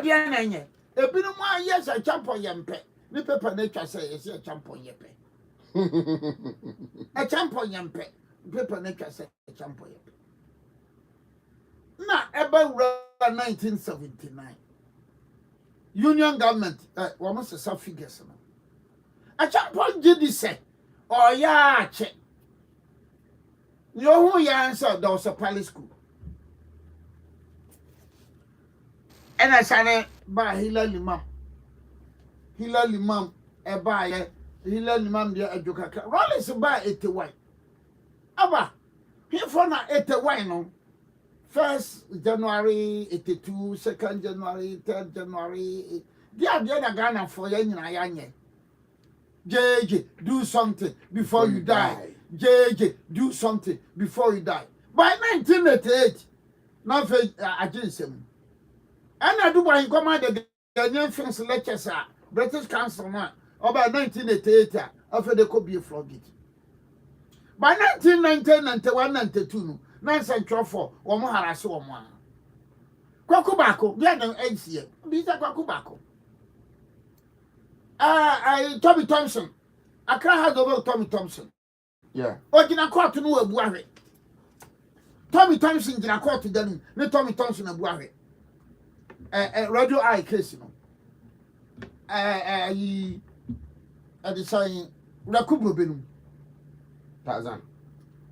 dia na enye ebinu mu ayes a champion yempe ni paper na twa say yes a champion yepe a champion yempe paper na twa say a champion yepe na eba wura 1979 union government we must say figures no a champion gidi say oh ya che yo hu ya answer there was a palace school and I said ba Hilal Imam e ba ye Hilal Imam dia adwokaka Rollins ba 81 aba for na 81 no 1st January 82 2nd January 3rd January dia na Ghana for ya nyina ya nye JJ do something before you die. JJ do something before you die. By 1988 na fe aginsem and I do by command the Ghanaian Films lectures British Council man about 1988 after the could be flogged. By 1990, 91, 92, no, Central for one more harass one. Kwakubako, yeah, no NCA. These are Kwakubako. Tommy Thompson. I can't have over Tommy Thompson. Yeah. Or did I call to know a Buare? Tommy Thompson did I call to them, no Tommy Thompson and Buare. Radio I case, you know. I decided Rakubu Benum.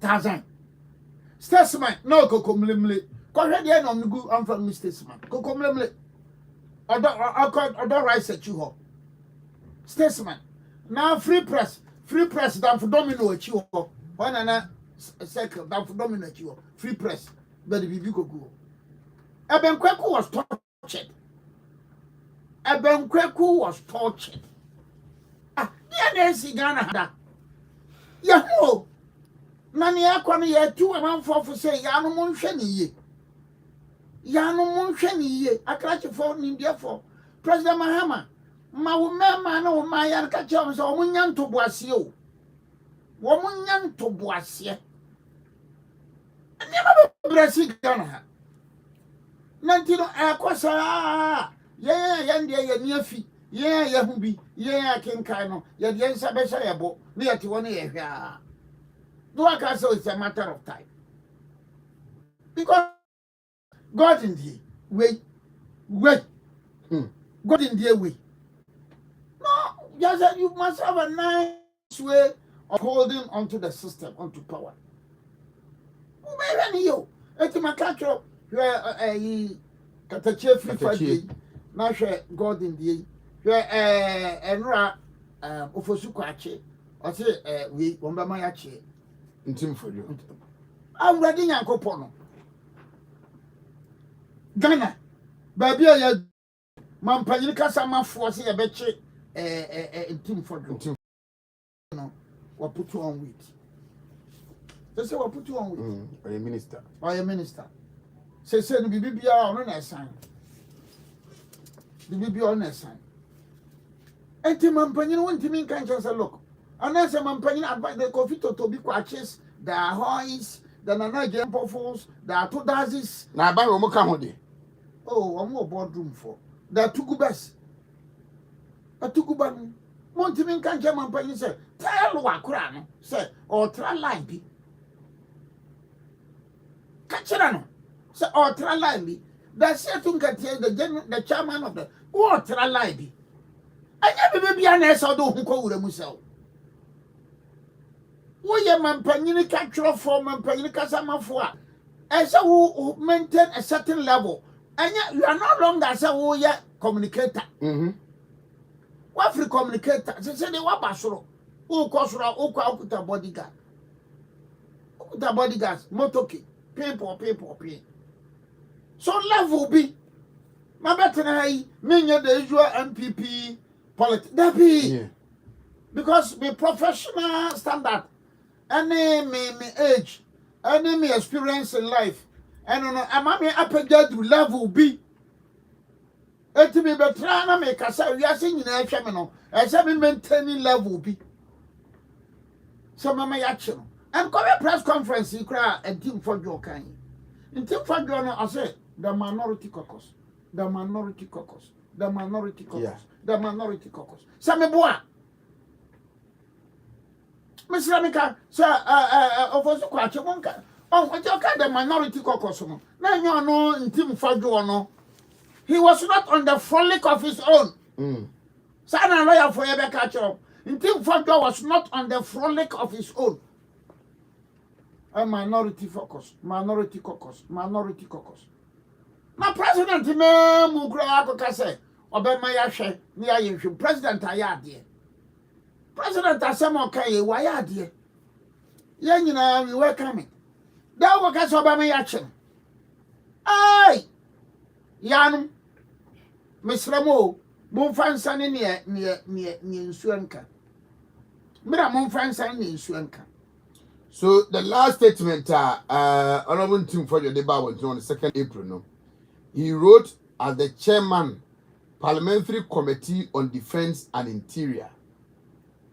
Tarzan. Statesman, no Cocomlimley. Correct the end on the good unfamiliar statesman. Cocomlimley. I don't rise at you. Statesman. Now free press down for domino at you. One and a second down for domino at you. Free press. But the Bibi go. Eben Kweku was tortured. Eben Kweku was tortured. Ah, Nancy Ghana. Yahoo! Nani akwa ye 2 and 1 for say yanu munhwe ni ye. Yanu munhwe ni ye. Akrachi for ni therefore. President Mahama ma wo mema na wo ma ya ka che o so omunya ntoboase o. Wo munya ntoboase. Ani ma brasi Ghana ha. Nantino akosa ye ndie ye ni afi. Ye hu bi. Ye akenkan no. Ye de nsa be sha ye bo. Na ye te wona ye hwa. Do I can say it's a matter of time. Because God in the way. God in the way. No, just that you must have a nice way of holding onto the system, onto power. Who you? It's my culture where a Katache free now share God in the where Enra Ofosukwache or say we Wambamayache. Intim for you. I'm ready yanko pono. Ghana. Baby ya mampanyika sama force ya beche intim for you. No, we put you on weight. They say we put you on weight. Or a minister. Or a minister. Say the bibi on a sign. The bibi on a sign. Enti mampanyina won't mean can't just look. Unless I'm paying about the coffee to be quaches, the hoys, the Nana Pofos, the Atodazis. Now, by Romocamode. Oh, one more boardroom for. The Tugubas. A Tuguban. Montimin can't come and pay, say, tell Wakran, say, or try line be. Catcherano, say, or try line be. That's certain the chairman of the or try line be. I never be an S or do who call themselves. We are mampanyini cultural form mampanyini kasama for. As who maintain a certain level, and yet you are no longer say who ya communicator. What free communicator? They say they were basuro. Who kosura? Who kwa bodyguard? Ukuta bodyguards, motoki, pay. So level B. My better I mean the usual MPP politics. That be because the professional standard. Any me age, any me experience in life, and I'm up level B. It me better na make us we are seeing in a champion, as I'm maintaining level B. So, Mamma Yacho, and come a press conference, you cry and team for your kind. In team for your, I say the minority caucus. The minority caucus. The minority caucus. Yeah. The minority caucus. Sameboa. Mr. Mika, sir, of us, Quachamonka. Oh, what you call the minority caucus? Now you know in Tim Fajuano. He was not on the frolic of his own. Sana lawyer for Ebe Kacho. In Tim Fajuano was not on the frolic of his own. A minority caucus, minority caucus, minority caucus. Now, President Mugra Kase, Obama Yashe, near President Ayadi. President Asamo Kaye, why are dear? Young, you know, we were coming. That was Obama Yachin. Aye, Yanum, Miss Ramo, Monfan Sunny near Suenka. Mira Monfan Sunny in Suenka. So the last statement, Honorable Tim for your debate was on the 2nd April. No, he wrote as the chairman, Parliamentary Committee on Defense and Interior.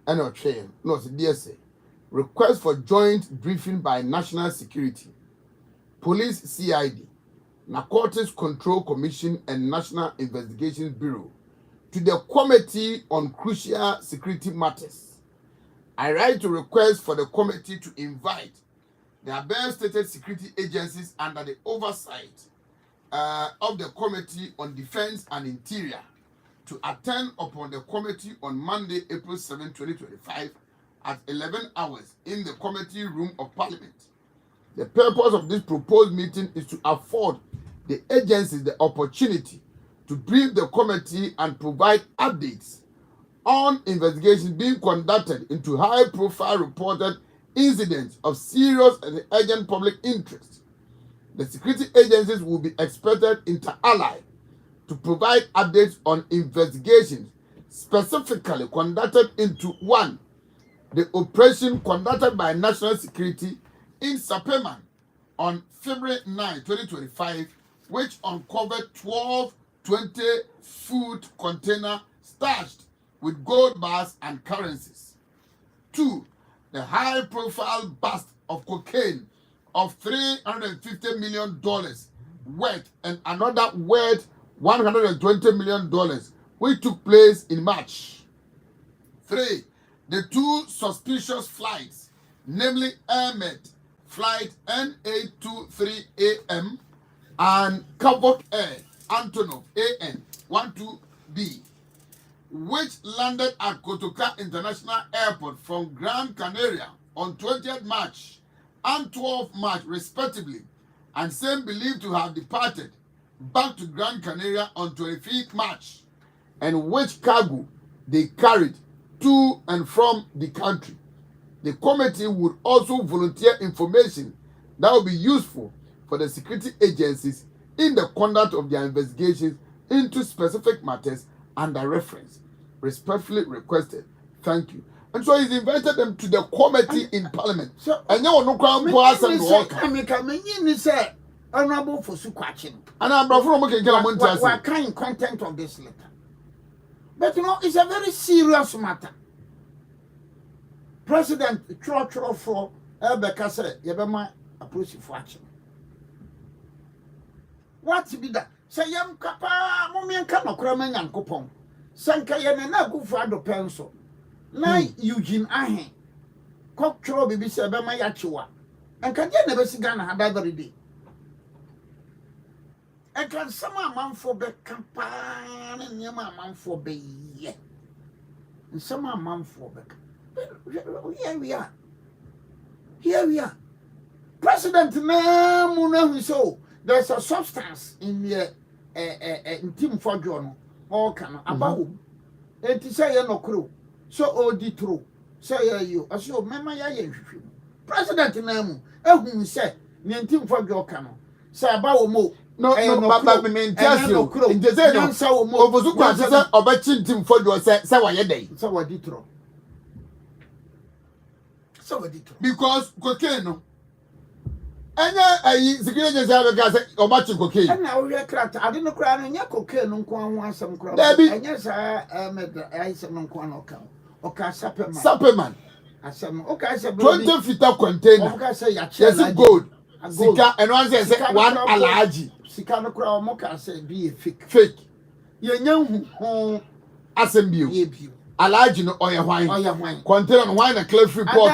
And no chair, no, it's DSA. Request for joint briefing by National Security, Police CID, Narcotics Control Commission, and National Investigations Bureau to the Committee on Crucial Security Matters. I write to request for the committee to invite the above stated security agencies under the oversight of the Committee on Defense and Interior to attend upon the committee on Monday, April 7, 2025 at 11 hours in the committee room of Parliament. The purpose of this proposed meeting is to afford the agencies the opportunity to brief the committee and provide updates on investigations being conducted into high-profile reported incidents of serious and urgent public interest. The security agencies will be expected inter alia to provide updates on investigations specifically conducted into 1. The operation conducted by National Security in Sapeman on February 9, 2025, which uncovered 12 20-foot container stashed with gold bars and currencies. 2. The high-profile bust of cocaine of $350 million worth and another worth $120 million, which took place in March. 3. The 2 suspicious flights, namely Ahmed Flight N823AM and Kavok Air Antonov AN12B, which landed at Kotoka International Airport from Gran Canaria on 20th March and 12th March respectively, and same believed to have departed back to Gran Canaria on 25th March, and which cargo they carried to and from the country. The committee would also volunteer information that will be useful for the security agencies in the conduct of their investigations into specific matters under reference. Respectfully requested. Thank you. And so he's invited them to the committee in Parliament. So, and you no crown pass and walk. Honorable for Sukwachin. And I'm what kind of content of this letter? But you know, it's a very serious matter. President Chro for Elbeka said, Yabama approach for action. What's be that? Say, Yam Kapa, Mumian Kano Kraman and Coupon. Sankayan and Naku Fado Pencil. Nine Eugene Ahe. Cockchro Bibi Sabama Yachua. And can you never see Ghana had every day? And can some man for the campaign and Yama man for be ye? And some man for Beck. Here we are. Here we are. President Namuna, so there's a substance in the team for journal. All can about whom. And to say no crew. So all the true. Say you, as your mamma, President Namu, whom said, Nintim for your canoe. Say about more. No, but me tell you. In the same so over Zuka or betting team for your say why a day. So what did you? So what did you? Because cocaine. And I security have a gas or much cocaine. And now we are cracked. I didn't cry in your cocaine on Kwan some crop. And yes, I made the ice on Kwan or Sapperman. Sapperman. I said, okay, I said 20 feet of container. Okay, I say, yes, gold. Sika and one says one alaji. Sika no kura omoka say be a fake. Fake. Ye nya hu Asembio. ye bio. Alaji no oya wine. Oya wine. Contain on wine and clay free port.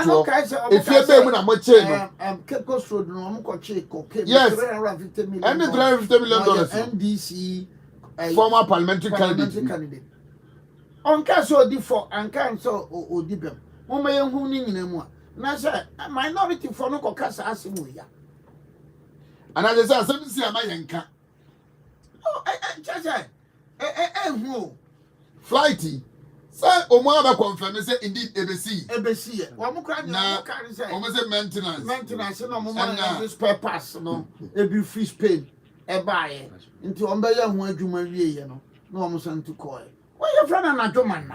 If you pay when I'm Cape Coast Road no omo che cocaine. Yes. $350 million. And the $350 million. NDC former parliamentary candidate. On caso di for and can so odibem. Mama ye hu ni nyina mu a. Na say minority for no kokasa asimu ya. And as I said, see, am I yanka? Oh, who? Flighty. Say, Omaba confirm, say, indeed, ABC. ABC. Now, almost maintenance. Maintenance, no more this purpose, no. Every free Spain, a buy into Umbaya who had you marry, no almost to call. Why your friend and a doman?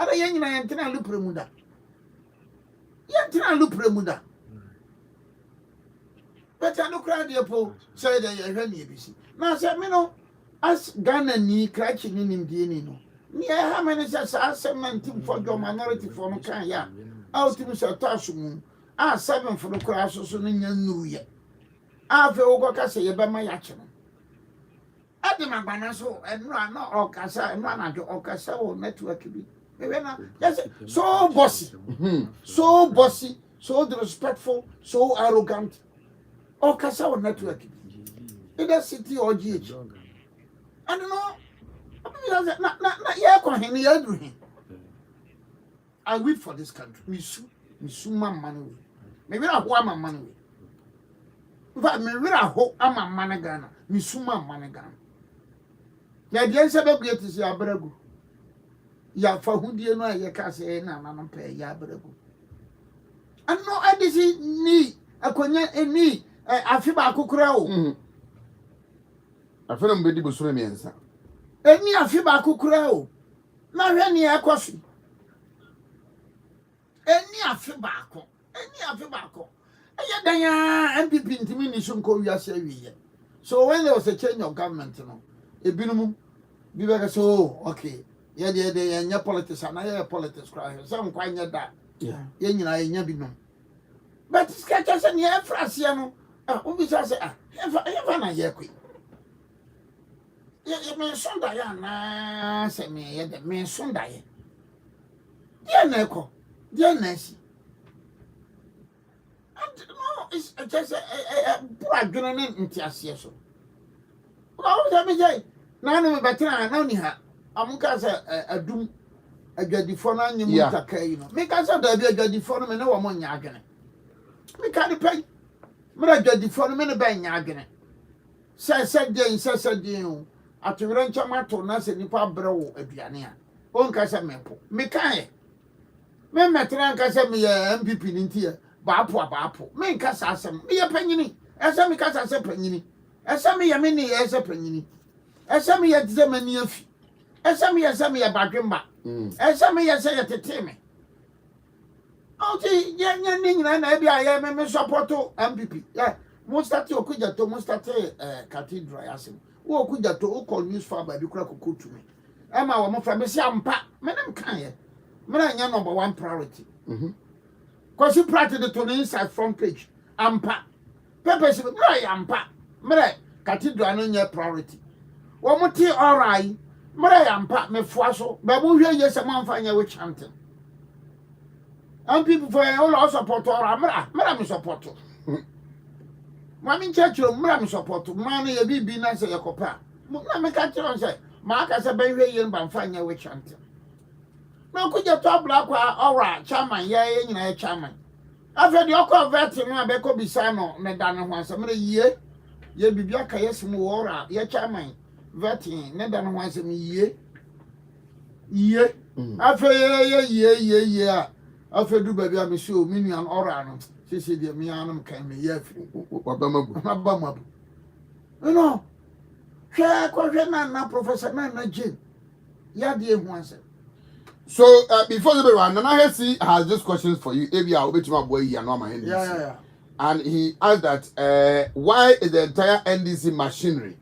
Are the young and Antina Lupremuda? Yantina Lupremuda. But I look at the poor, say that you're ABC. Now, say, me no, as Ghana ni crashing in him, Dino. Near how many says I 17 for your minority for no can ya. Out to Mr. Tasum. 7 for the crash so in your new year. I've over say about my action. I demand my so and run not all Casa and run out your Casa or network. Yes, so bossy, so bossy, so disrespectful, so arrogant. Or Casa or network. In the city or GH. I don't know. Not yet. I weep for this country. Me sue my money. Maybe I want my money. But maybe I hope I'm a man again. Me sue my money again. Yeah, the answer to get is your brother. Ya for who do you know? You can't say, no, I'm pay ya brother. I know I did need a cognac and me. I feel I could crow. I feel I'm ready to swim in. Any of you back who crow. Now, any air coffee. Any of you back. Any of you back. And yet, they MPP in Timinition Korea say. So, when there was a change of government, you know, a minimum, be like so, okay. Yeah, and your politics, and I hear politics cry. Some quite near that. Yeah, you know, I never know. But it's catches and yeah, Frasiano. We just say, if I hear quick. You mean Sunday, and say me, the mean Sunday. Dear Neko, dear Nancy. No, it's just a poor granite in Tiasia. Oh, let me say, none of better, I know her. I'm going a doom, a good deform, you know. Make us a good deform and no one yagin. We can't pay. But I get deform in a bang yagin. Said Jane, said you. At the ranch, I'm not to Nasa Nipa Bro, a piania. On Casamepo. Mekae. Men Matran Casami, MPP in Tia, Bapo, men Casasam, me a penny, as some Casa penny, as some a mini as a penny, as some yet Zemani, as some years a bagrimba, as some years a teme. Oh, young and I am support to MPP. Yeah, most at your Kuja to most at a cathedral. Who could that to call news for by the crack cook to me? Emma, one from Miss Yampa, Madam Kanye. Madam, your number one priority. Because you practice the to the inside front page. Ampa. Peppers, Ampa. Mare, cathedral on your priority. One more tea, all right. Mare, Ampa, me foisel, but who hear yes a man find your witch hunting. And people for all support or Madam support. Mammy Church, Madam support, money a be nice a copa. Mamma catch on say, Mark as a baby and Banfania witch hunter. No, could you talk black all right, charming, yea, in a charming. I've heard your converting my Becco Bisano, Nedana once a year. Ye be Biaka, yes, more, ye charming, vetting, Nedana once a year. Ye, after ye. After do baby, I'm sure, Minion or she said, the Mianum came a year. You know, share question and Professor Nana Jim. Yeah, dear once. So, before the run, Nana has just questions for you. Maybe I'll bet my boy, yeah. And he asked that why is the entire NDC machinery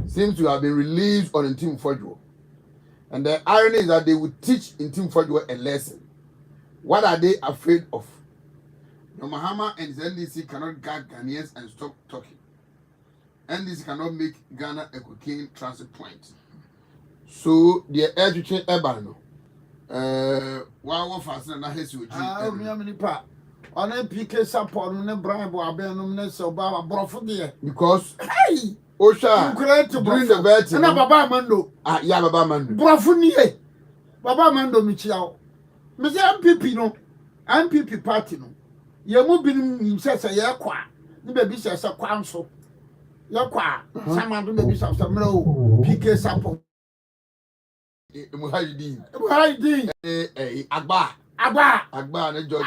seems to have been released on Team Fodjo? And the irony is that they would teach in Team Fodjo a lesson. What are they afraid of? Your Mahama and his NDC cannot gag Ghanaians and stop talking. NDC cannot make Ghana a cocaine transit point. So the education ebano. Wa fasten na hesi oji. Me amini pa. Ona PK support no Brian bo abenum ne so ba brofo de. Because hey, Osha during the vetting. Na Baba Mando. Yeah, Baba Mando. Brofo ni e. Baba Mando mi chia o. Me say MPP no. MPP party no. Ye mu binim se ye kwa. Ni be bi se kwa nso. Ye kwa. Samado be bi se mro PK support. Muhayidi. Agba ne George.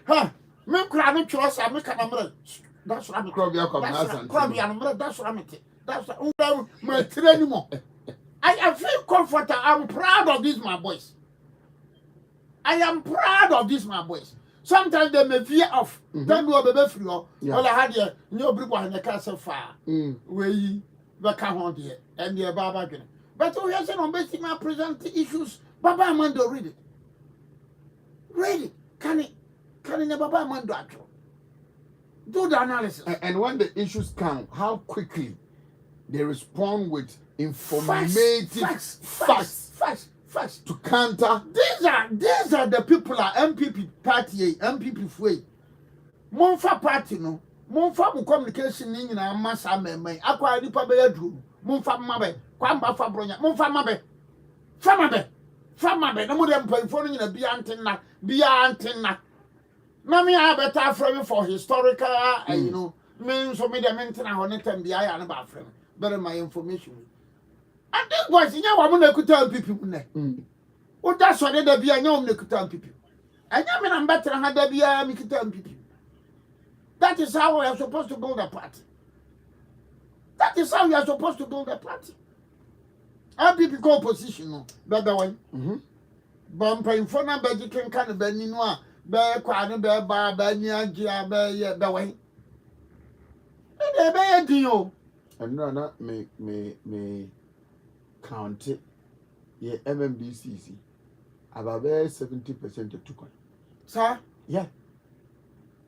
Ha, me kura no twa sa me kana mre. That's what I'm Krobia Cognizant. Krobia no mre, that's what I'm it. That's my training more. I feel comfortable. I'm proud of this, my boys. I am proud of this, my boys. Sometimes they may veer off. Tell me what baby free or all I had here. No people in the castle fire. Where you back on here and the Baba. But we have on basic my present issues. Baba Amando read it. Read it. Can it Baba Amando actual? Do the analysis. And when the issues come, how quickly they respond with informative facts to counter. These are the people are MPP party, MPP free. Monfa party no. Monfa mu communication ni nyina massa meme. Akwa nipa be yadru. Monfa mabe. Kwamba fa bronya. Monfa mabe. Fa mabe. No mo dem panfo no nyina bia antenna. Na me abeta frame for historical you know. Me so me dem antenna ho ne tem bia ya na ba frame. Better my information. And this boys, you know, I'm going to tell people. What that's what they be. I know I'm going to tell people. I know I'm better than they be. I'm going to tell people. That is how we are supposed to build a party. That is how we are supposed to build a party. Our people go opposition, no, better one. But I'm paying for number. You can kind of be no, be quite be bar, be near, be way. And they be a and no, not me. Count it, yeah, MMDCC about 70% of Tukon. Sir? Yeah.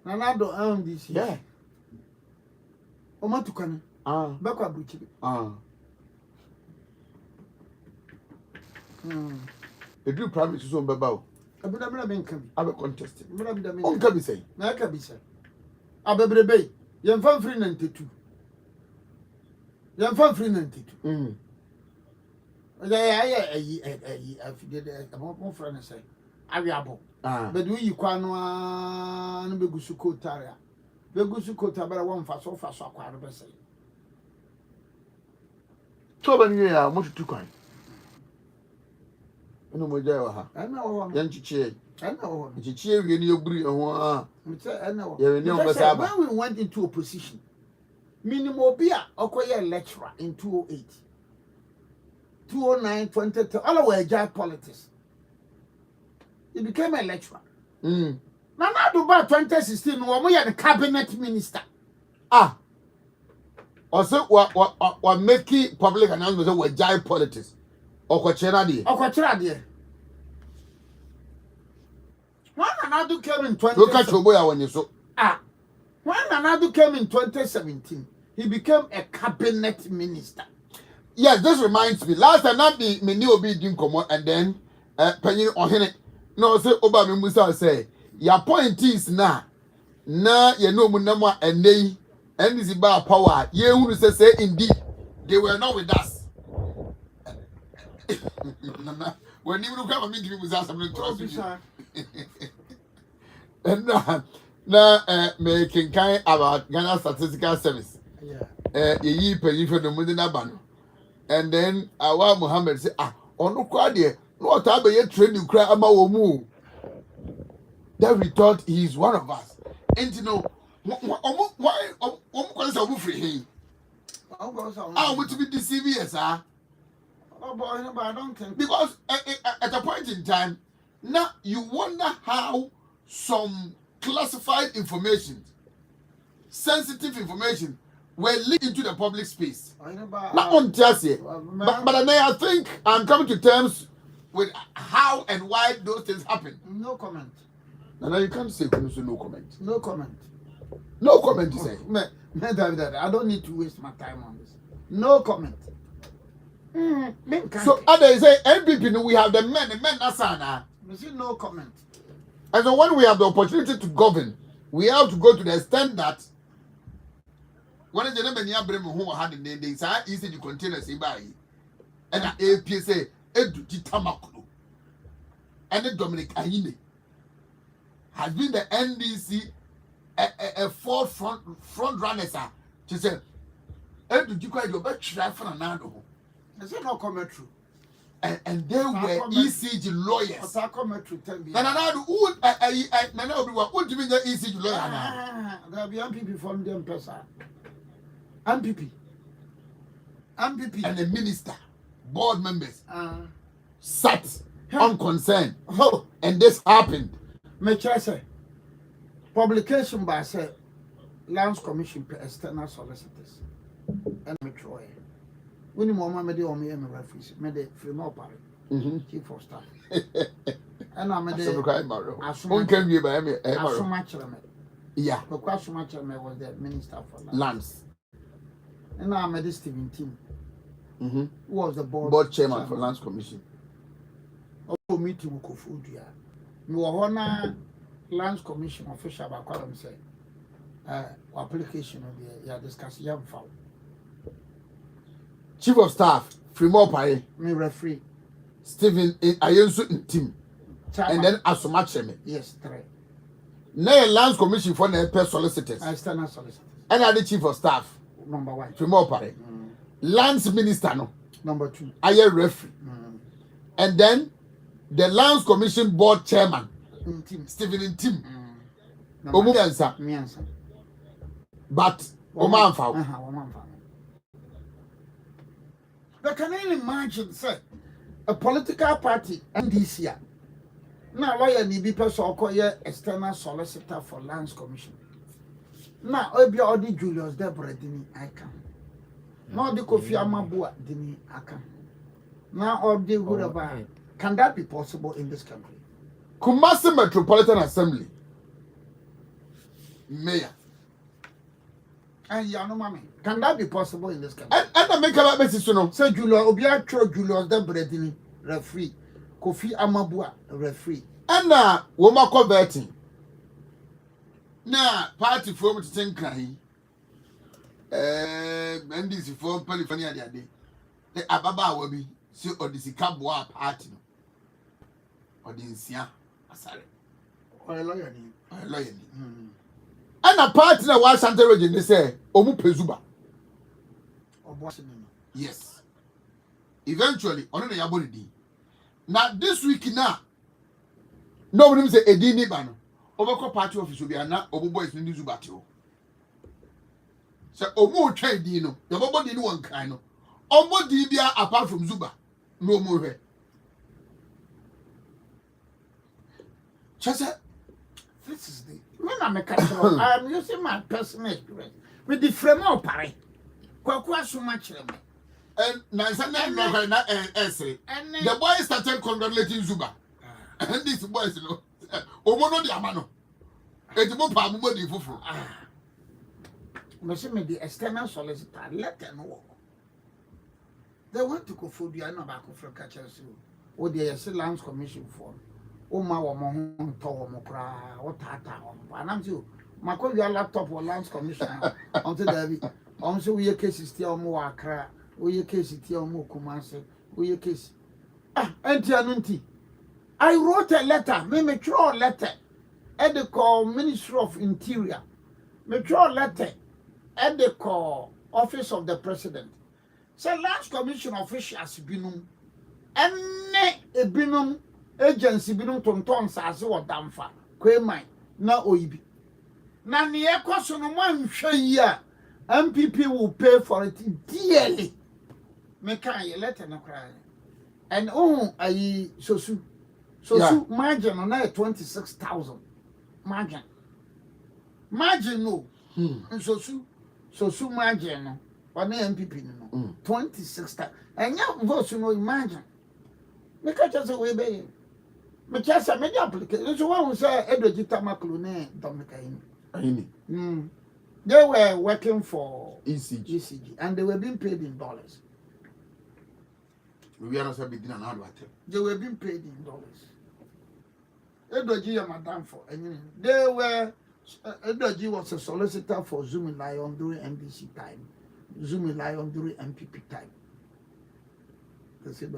Nanado MMDC. Yeah. Oma Tukon. Bakwa Buchi. The do private is on Babao. Abuna Benkabi. I've contested. On Kabi say. Nakabi say. Abebrebe. Yamfan free 92. Yamfan free 92. I figured more friends say, Ariabo. But we no begusuko taria. Begusuko tabara one fast so fast so quite a say. So when you are much too kind. No more jail. I know. Yanchi, I know. Chichi, you agree on I know. When we went into opposition, Minimobia, Okoye lecturer in 208. 209, 20, all were job politics. He became a lecturer. Now, about 2016, we had a cabinet minister. Also, what making public announcements were job politics. Okocheradi. When another came in 2017. When another came in 2017, he became a cabinet minister. Yes, this reminds me. Last time, not the many obi didn't come out, and then penny on him. No, say Obama Musa say your point is na you know munama and they and this about power. Ye who say indeed they were not with us. When you look at me, to be something to and now making kind about Ghana Statistical Service. Ye penny for the Mudina Bano. And then our Muhammad said, no crowd no time you train you cry about move. Then we thought he's one of us. And you know, why free him? I want to be deceiving, sir. But I don't think because at a point in time, now you wonder how some classified information, sensitive information, were leaked into the public space. Not on Thursday, but then I think I'm coming to terms with how and why those things happen. No comment. Now you can't say no comment. No comment. No comment to say. I don't need to waste my time on this. No comment. So others say NPP no, we have the men Nasana. You see, no comment. And so when we have the opportunity to govern, we have to go to the extent that when the gentleman who had the name, they say easy to container say by and APSA Edu Tamakulu and the Dominic Ayine has been the NDC a front runner, sir. She said, Edu Jikwa, your best try for an anno. I said, no comment true. And they were ECG lawyers. Comment true. Tell me. And I would you mean the ECG lawyer now? There'll be MPP from them person. MPP. And the minister, board members sat unconcerned. Oh, And this happened. make sure I say publication by say Lands Commission per external solicitors. And me try. When you mama me de o me referees, me de free more party. Chief of staff. And I me de Asuma Cheleme. Yeah. Because Asuma Cheleme was the minister for Lands. And I me de Stephen Tim. Who was the Board chairman for Lands Commission. Oh, meeting with Kofudia. Me wa na Lands Commission official ba kwalem say application of the ya discuss yam foul. Chief of staff, Fremont Pare, Me referee. Stephen Ayensu in team. Chairman. And then Asuma Cheme. Yes, 3. Now Lands Commission for the per solicitors. External solicitors. And the chief of staff, Number 1. Fremont Pare. Lands minister no. Number 2. Aye referee. And then the Lands Commission board chairman, Team. Stephen in team. Number Me answer. But Oman foul. Oman foul. But can I imagine, say, a political party NDC? Now, lawyer need be person or external solicitor for Lands Commission. Now, Obi Odi Julius Deborah Dini I can. Now the Kofi Amabua Dini I can. Now all the good about. Can that be possible in this country? Kumasi Metropolitan Assembly mayor. And you know, mommy, can that be possible in this country? And I make a message, you know. Say Julius Obia Cho Julius Deborah Dini referee. Kofi Amabua referee. And woman converting. Now, party from to think and this for California the day. The Ababa will be so or the Sikabwa party. Or the Insia. Sorry. Or a lawyer. And a partner was Santa Region, they say, Omu Pezuba. Yes. Eventually, on the Yabodi. Now, this week now, nobody say Edini Bano. Overcall party office will be an Obu boys in Zubatio. So, Omu trade Dino, the Bobo didn't one kind of. Omo Dibia apart from Zuba. No more. Chasa, this is the when I'm a castle, I'm using my personal experience with the Fremont Pare. Kwakwa so much. And the boys started congratulating Zuba. And these boys, you know, Omono di Amano. It's more powerful than Fufu. Monsieur, the external solicitor, let them walk. They want to go for the Anabako for catchers. Oh, they are Lands Commission for. Oh, my woman, Tawamokra, or Tata, and I'm you. My call your laptop or Lands Commission until there. Also, we a case is still more Accra, we a case is still more Kumasi, we a case. Anti. I wrote a letter, me mature letter, at the call Ministry of Interior, mature letter, at the call Office of the President. So, Lands Commission officials binum, and a binum agency binum tonton sazi or damfa, kwemai, na oibi. Na niye kwaso no man hwe MPP will pay for it dearly. Make a letter no cry. And ayi sosu margin on 26,000 margin no sosu margin no on MPP no 26,000 and ya vote no imagine make just a way be me just a media application. So one say Edogita Maclone Ahini. They were working for ECG. and they were being paid in dollars. We are not saying between an hour. They were being paid in dollars. Edoji madam for they were Edoji was a solicitor for Zumi Lion during NDC time, Zumi Lion during MPP time. This is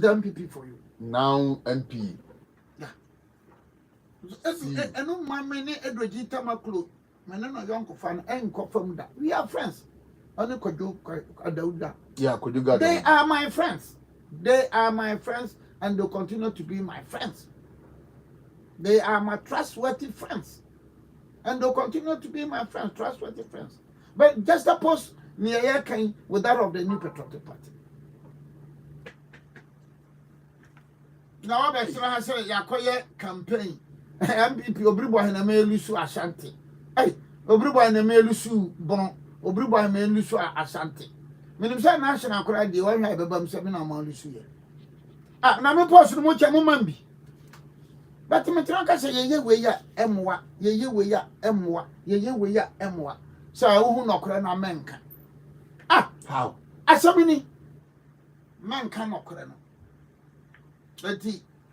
the MPP for you. Now MP. Yeah. And no many Edoji Tamaklo, Manana Yonko fan and confirm that we are friends. Yeah, could you go? They are my friends. They are my friends, and they'll continue to be my friends. They are my trustworthy friends, and they'll continue to be my friends, trustworthy friends. But just suppose near came with that of the New Patriotic Party. Now, I say, Yakoye campaign. MPP Obribo and Amelusu Ashanti. Hey, Obribo and Amelusu Bon, Obribo and Amelusu Ashanti. Minimsa National Cry, the one have a bum 7 Amalusu. Ah, Name Post much a mumbi. But Matranka say, ye way ya emwa, ye way ya emwa, ye way ya emwa. So I who no crana menka. Ah, How? Asamini man cannot crana. But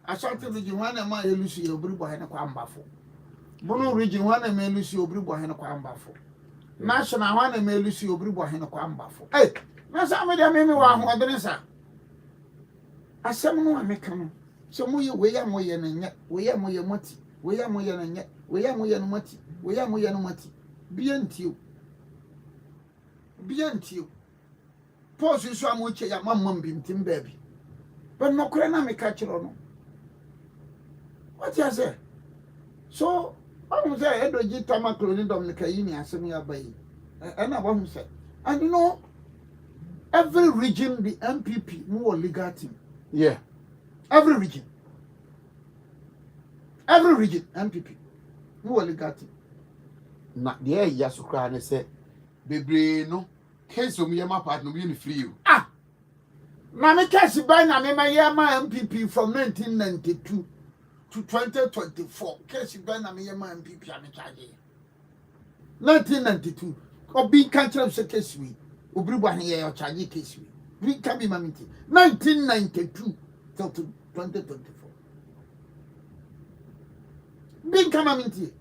Ashanti region one and my Lucy Obribo and a Quambafo. Bono region one and may Lucy Obribo and a Quambafo. National one and may Lucy Obribo and a Quambafo. Hey, Nasa made a meme one who adressa. As someone I make come. So we are moya and yet, we are moya moti, we are moya and yet, we are moya moti, we are moya moti. Beyond you. Beyond you. Pause you so much a mamma bim tim baby. But no crana me catch on. What you say? So, I was there, Edoji Tamaklo Dominicani, and send me away. And I want to say, and you know, every region, the MPP, more legal team. Yeah. Every region, MPP, more legal team. Na the Yasukra said, Baby, no, case of me, my partner, really free you. Ah! Mammy Cassie by my Yama MPP from 1992 to 2024. Cassie by my MPP, I'm charging. 1992, or being country of the case we, Ubriba here or charging case we can be mammy. 1992 till 2024. Being coming.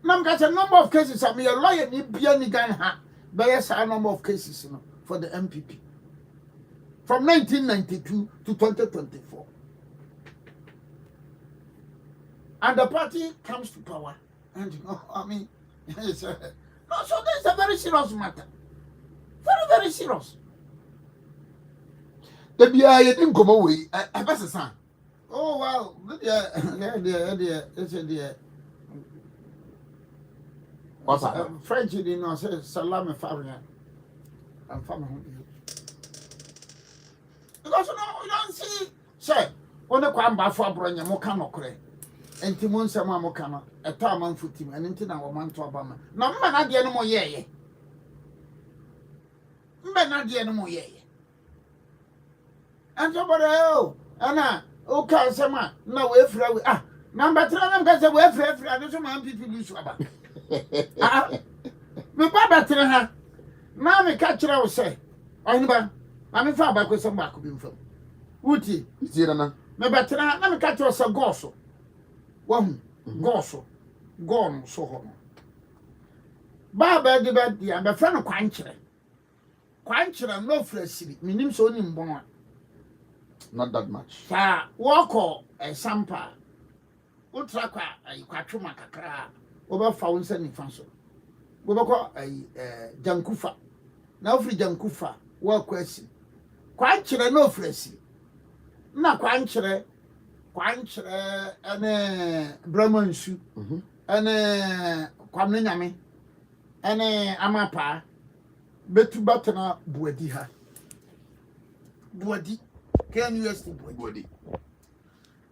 Now, got a number of cases. I mean, a lawyer need be any gun, but yes, a number of cases for the MPP. From 1992 to 2024. And the party comes to power. And you know, I mean, it's no, so this is a very serious matter. Very, very serious. The BI didn't come away. I pass a son. Oh, well, it's a dear. What's that? French, you know, says Salame Fabian. I'm from because you don't see, say, on the Quamba for Branya Mokano Cray, and Timon Sama Mokano, a Taman footing, and into our man to Obama. No, man, not the animal, yea. Man, not the animal, yea. And somebody, oh, Anna, okay, Sama, no way for ah, number 3, I'm going to wait for every other man people lose about. Ah, me Baba Traha, Mammy catcher, I will say, I'm far back with some back of him from Woody. Is it an Me better let me catch us a gosso. One gosso, gone so home. Baba the bed, the I'm a friend of Quancher. Quancher, no fresh, meaning so in born. not that much? Sir, walk a sampa. Utraka, a quatruma cacra, over found sending fanso. We call a Jankufa. Now free Jankufa, well question. Quancher no fresh. Na Quancher, and Brahman shoe, and Quamename, and Amapa, Betu Batana, Buadiha. Buadi, can you ask the Buadi?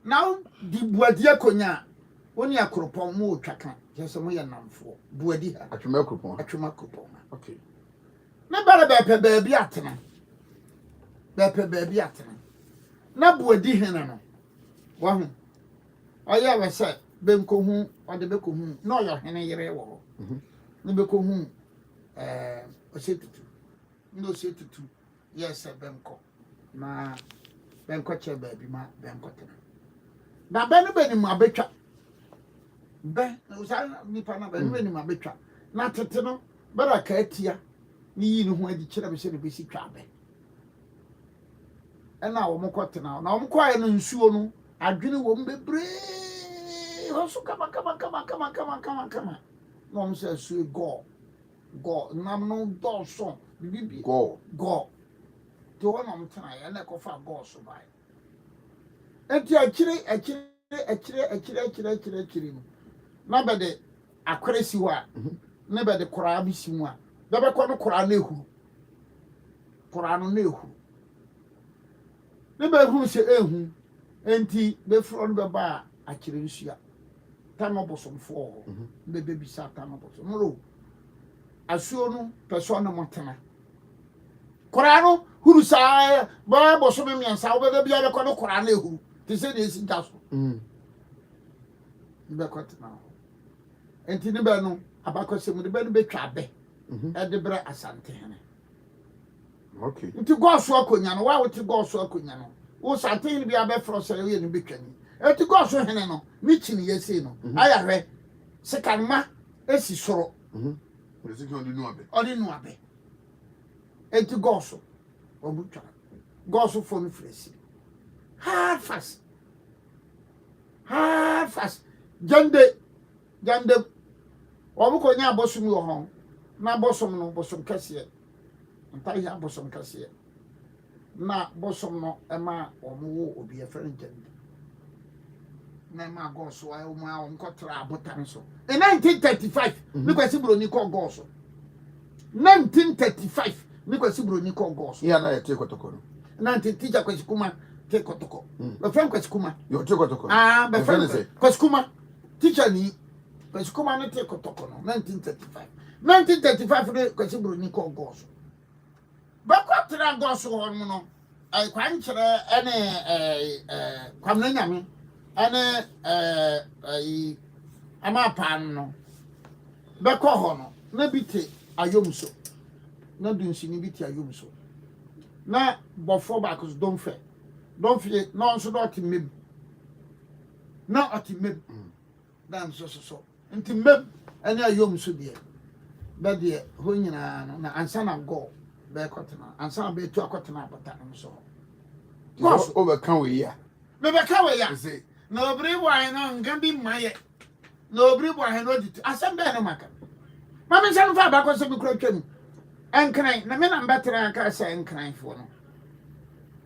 Now, the Buadia Conya, only a cropon more tracker, just a way and for Buadiha, At your microphone. at your macropon. Okay. Never better baby atana. Better baby atana. Na Buadi Henano. Wahu. Oya we say benko hu ode beko hu na oyo hene yere wo. Ne beko hu osetutu. Ndo osetutu. Yes benko. Na benko che baby ma benko tena. Na benu beni mu abetwa. Be usa nipa na benu beni mu abetwa. Na tete no bara ka atia ni yi no ho adi kira be se ne besi twa be. Ena wo mokotena na wo mkoa no nsuo no adwene wo mbebre hoso kama no mo se su go nam no do so bibi go to wona mo tena ya na ko fa go so bai enti akire no na bede akwresi wa na bede kora bi si mu a bebe ko no kora na ehuru kora no na ehuru ne be hu se ehu enti be fro no be ba akire nsua tano bosomfo be be sa tano bosom no asuo no person no motena kora no huru sa ba bosom miensa wo be bia be ko no kora na ehuru ti se de si gaso be ko tena enti ne be no abakose mu de be no be twa be e de bra asante hene. Okay. Nti go so akonya no wa wo ti go so akonya no wo satin bi abefro so ye no betwani eti go so hene no mi chini yesi no aya hwe sekanma esi soro Esi ki onu abe eti go so obutwa go so fo no fresi hard fast jande wo ko nya bosom yo ho na bosom no bosom kase ntai ya bosom kase na bosom no ema omo obi e friend jende na ma go so ayo mu a onkotra abotan so in 1935 ni kwasi broni ko go so 1935 ni kwasi broni ko go so ya na ye te kotoko no na teacher kwasi kuma te kotoko be friend kwasi kuma yo te kotoko be friend kwasi kuma teacher ni kwasi kuma no te kotoko no 1935 ni kwasi broni ko go so bakwatra go so ho no ai kwanchere ene kwamna nyame ene ai amapan no beko ho no na bite ayomso na dunsi ni biti ayomso na bofo bakos don fe no nso do timem na atimem dan so ntimem ene ayomso de be de ho nyina no na ansa na go be kotena ansa be tu akotena abata no so go over kan we ya me be ka we ya na obri boy no ngan bi maye na obri boy no dit asem be no maka mama nsa no fa ba ko se bi kro twam enkran na me na mbetra ka se enkran fo no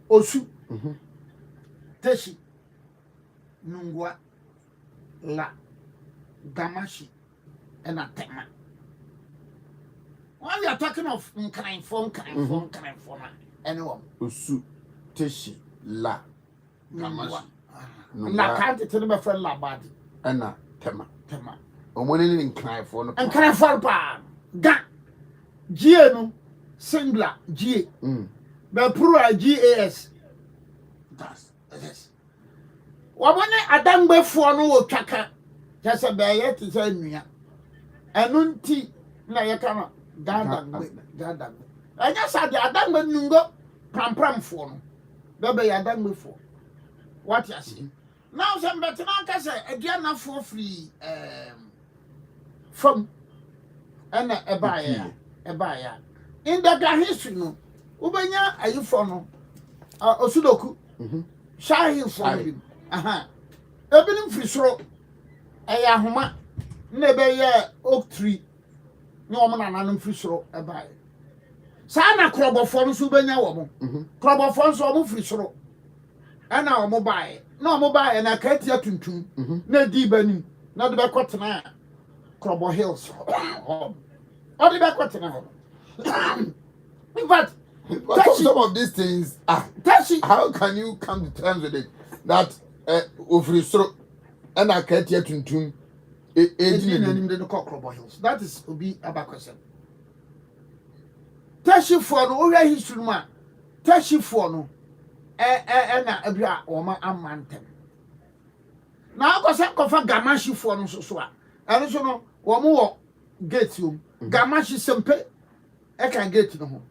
osu teshi nungwa la gamashi and atema. When you are talking of nkran fo na anyone osu teshi la gamashi na can't tell me friend la badi ana tema omoni ni nkran fo no pa ga gie no singular gie be plural gas das yes wabone adangbe fo no wo twaka jase be ye ti se nua enu nti na ye kana dadangbe anya sa de adangbe nungo pram fo no be ya adangbe fo what you see now some better ka say aduana fo free from and ebaya in the history no ubenya ayifo no osudoku shahi fo bi ebinim free soro eya homa na be ye oak tree no mo na nanim free soro ebaya sa na krobofo no so ubenya wo mo krobofo so mo free soro ana o mo bae na o mo bae na katia tuntum na di banim na de be kotena Crobo Hills. Oh, the back what now? In fact, some of these things, how can you come to terms with it? That Ofrisro and I can't yet to tune the Crobo Hills. That is Obi Abakosen. Tashi for no over history man. Tashi for no. Abia Oma Amantem. Now go say kofa gamashi for no so a. And so no wo mo wo gate you. Gamashi sempe e ka gate no ho.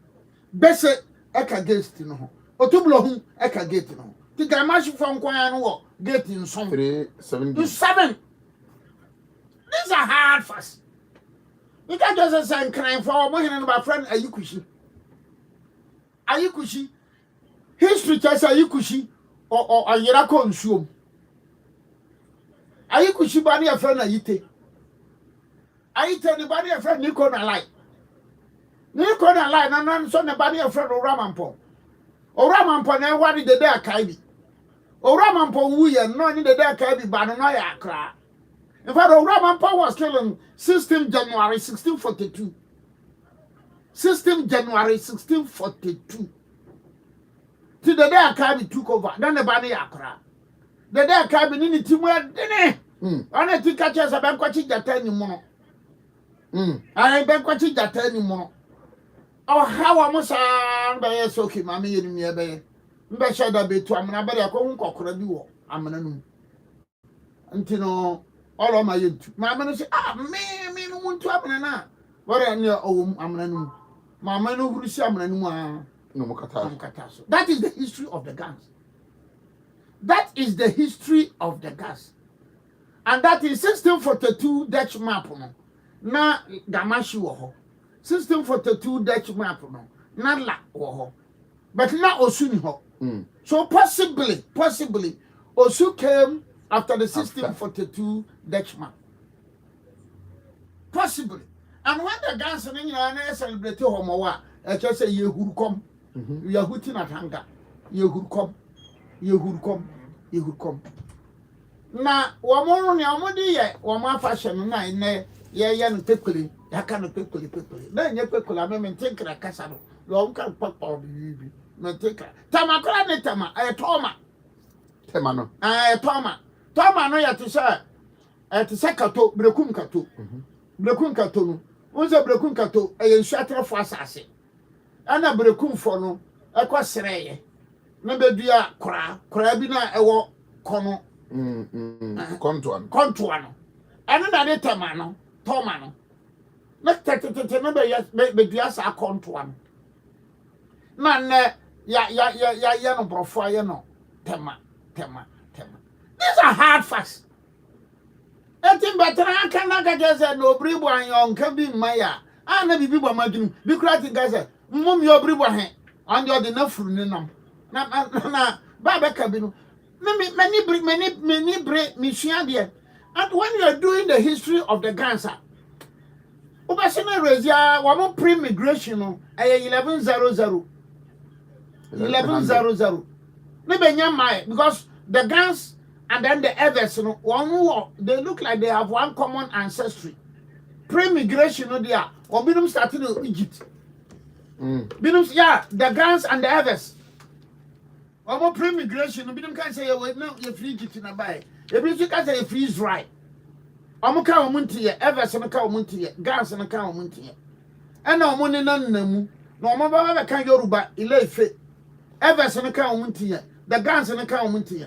Bese e ka gate no ho. Otublo hu e ka gate no ho. Ti gamashi for nkwan no wo gate in some 7. These are hard fast. You can't just say crying for more than my friend Ayukushi. Ayukushi. History tells Ayukushi or Yerako and Shum. Ayukushi body a friend Ayite. Ayite anybody a friend Nikon alike. Nikon alike, and none son body a friend of Ramampo. Or Ramampo, and what did the day Kaibi? Or Ramampo, we are not in the day Kaibi, Bananoya cry. In fact, Ramampo was killed on 16 January 1642. 16 January 1642. Till the day Akabi took over, then the Bani Akra. The day Akabi in the team were dinner. On a ticket as a banquet that anymore. I banquet that anymore. Oh, how I must say, so keep my me in me, baby. Mbasha da be to amna bari akon kokora bi wo amna num. Ntino all of my YouTube. My man say, me no want to amna na. Where near amna num. My man no huru si amna num no mokata. That is the history of the guns. That is the history of the gas. And that is 1642 Dutch map no. Na Gamashi wo ho. 1642 Dutch map no. Na la wo ho. But now Osu ni ho. So possibly Osu came after the 1642 Dutch map. Possibly. And when the guns in England celebrate Homowa, I just say Yehurukom. Yahuti na hanga. Yehurukom. Na wamoro ni amodi ye wama fashion na ine ye no pekuli yaka no pekuli na nye pekuli ame tenkra kasa no lo nka papa bibi me tenkra tama kora ne tama toma no toma no ya to say kato brekum kato no unse brekum kato nsuatre fo asase ana brekum fo no ekosreye na bedua kora bi na ewo kono kontuano eno na de toma no na tete no be dua sa kontuano na ne ya no brofo ya no tema these are hard facts. Etim betra kan na gaje no bribo anyon kan bi maya na bibi bo madunu bi kura ti gaze mmom yo bribo he and you the na furu ni nam na ba be ka bi no many bre. And when you are doing the history of the Gansa, Obasina Rezia, one pre-migration, 1100. 1100. Because the Gans and then the others, they look like they have one common ancestry. Pre-migration, they are. Or Binum started in Egypt. The Gans and the others. Omo pre-migration, no can say no, you free Egypt in a buy. You can say free Israel. Omo ka omunti ye, Everson ka omunti ye, Gans na ka omunti ye. And no money none namu. No omo baba ka Yoruba, Ile-Ife. Everson ka omunti ye, the Gans na ka omunti ye.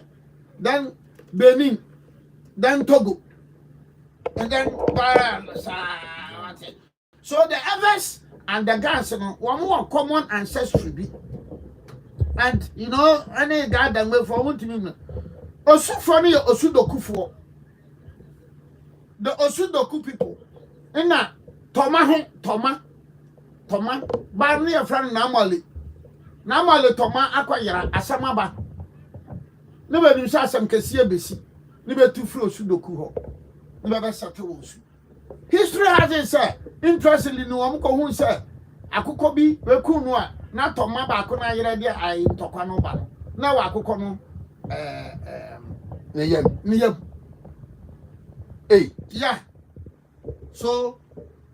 Then Benin, then Togo. And then so the Evers and the Gans one more common ancestry be. And you know, any guy that way for one to me. Osu for me, Osudoku for the Osudoku people. And now, Toma, Barney a friend Namali Toma Aquayara, Asamaba. Nobody saw some Cassia Bessie, never too free Osudoku. Never settle. History has it said, interestingly, no one who said, Akukobi, Rekunwa. Na Toma ba ko na yere dia ai tokwa no ba no na wa akoko no niyam yeah, so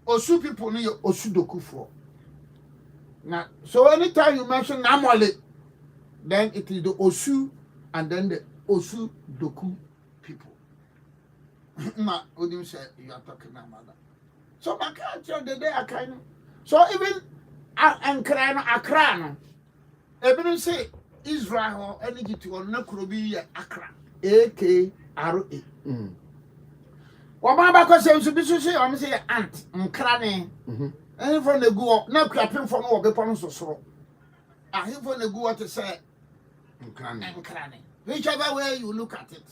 Osu people ni Osudoku for na so anytime you mention Namole, then it is the Osu and then the Osudoku people. Na Odim say you are talking about that. So I can't tell the day I kind of so even and Accra no. Even say Israel or Egypt or Nakrobi Accra. AKRA. Wama ba ko se nso bi so se o me se ant nkra ne. Any from the go na kwapem for no obepo no sosoro. Ahim for the go what to say nkra ne. Whichever way you look at it.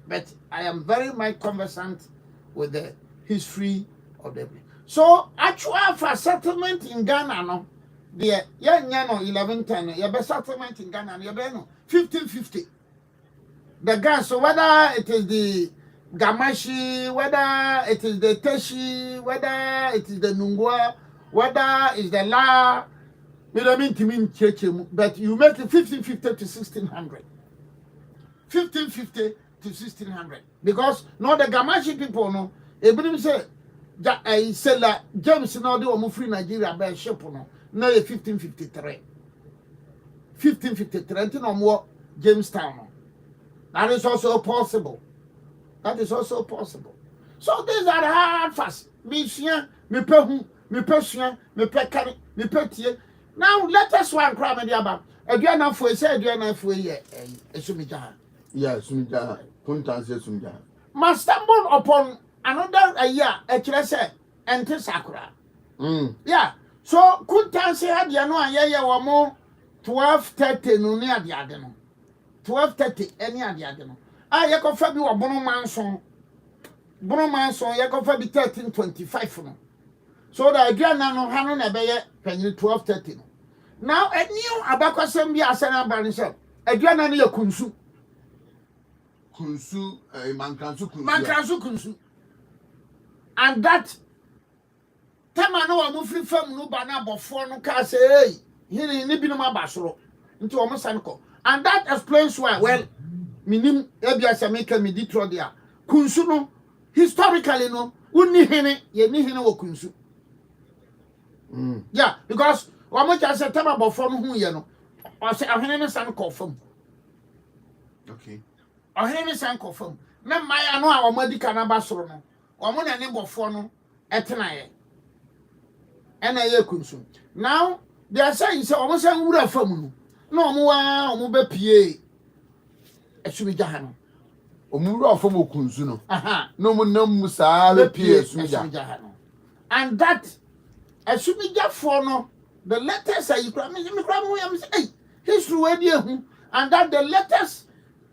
But I am very much conversant with the history of the place. So actual for settlement in Ghana no the yeah no 1110 yeah be settlement in Ghana yeah be no 1550. The gas, so whether it is the Gamashi, whether it is the Teshi, whether it is the Nungwa, whether it's the La, we don't mean to mean church, but you make it 1550 to 1600. 1550 to 1600. Because no the Gamashi people no, everybody say seller James no they were free Nigeria by ship no. Now 1553. 1553 no more Jamestown no. That is also possible. That is also possible. So these are the hard fast. Me share, me pehu, me pesua, me pekari, me petie. Now let us one cry me diaba. Aduana fo say aduana fo ye esumija. Yeah, sumija. Punta say sumija. Must stumble upon another year ekire say ente sakura. Yeah. So kunta say adia no ayeye wo mo 12:30 no ne adia no. 12:30 any ade no ye ko fa bi wo bono manson ye ko fa bi 13:25 no so that aduana no ha no na be ye panyi 12:30 no now a new abakosem bi asana ba ni se aduana no ye kunsu mankansu kunsu and that tema no wo free fam no ba na abofo no ka say hey hini ni bi no ma basoro nti wo mo sanko. And that explains why, well, minim ebiasa make me ditro dia. Kunsu no, historically no, unni hene, ye ni hene wo kunsu. Yeah, because wamo just say tema bofo no hu ye no. O say ahene ne san confirm. Okay. Ahene ne san confirm. Na maya no a wamo di kana ba soro no. Wamo na ne bofo no etena ye. Ena ye kunsu. Now, they are saying say wamo say wura fam no. No omo be pie esumija ha no omuru afom okunzu no no mo nam musa be pie esumija ha no and that esumija for no the letters are you me mo am say hey history we dey hu and that the letters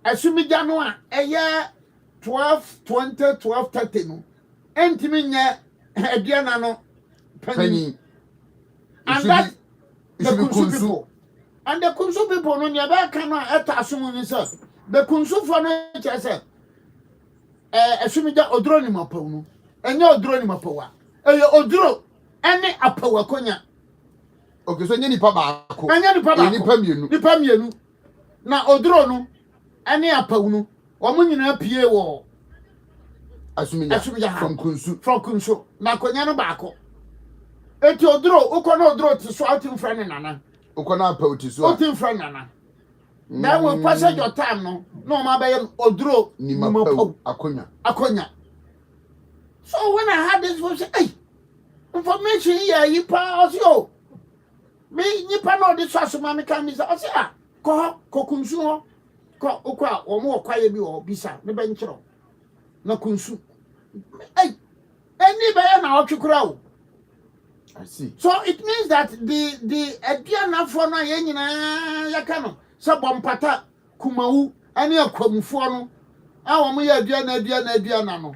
esumija no a eye 12:20 12:30 no entimi nye aduana no pani and that the Kunsu people. And the Kunsu people no never can assume himself. The Kunsu for no say assuming that odro ni mapo no. Enye odro ni mapo wa. Odro ene apawa konya. Okay, so nye nipa baako. Enye nipa baako. Nipa mienu. Na odro no ene apawu no. Omo nyina pie wo assuming from Kunsu. Na konya no baako. Eti odro ukono odro ti so out in front nana. Ukona pauti so. Out in front nana. Then we pass your time no ma be odro ni mapo akonya. So when I had this we say hey information here you pass yo. Me nipa no this so ma me kan me say o say ah ko kunsu ho ko okwa o mo kwaye bi o bisa me ben kiro na kunsu. Hey any be na otwekura o. I see. So it means that the aduana for na ye nyina yaka no se bompata kumawu ani akwamufo no a wo mo ye aduana no.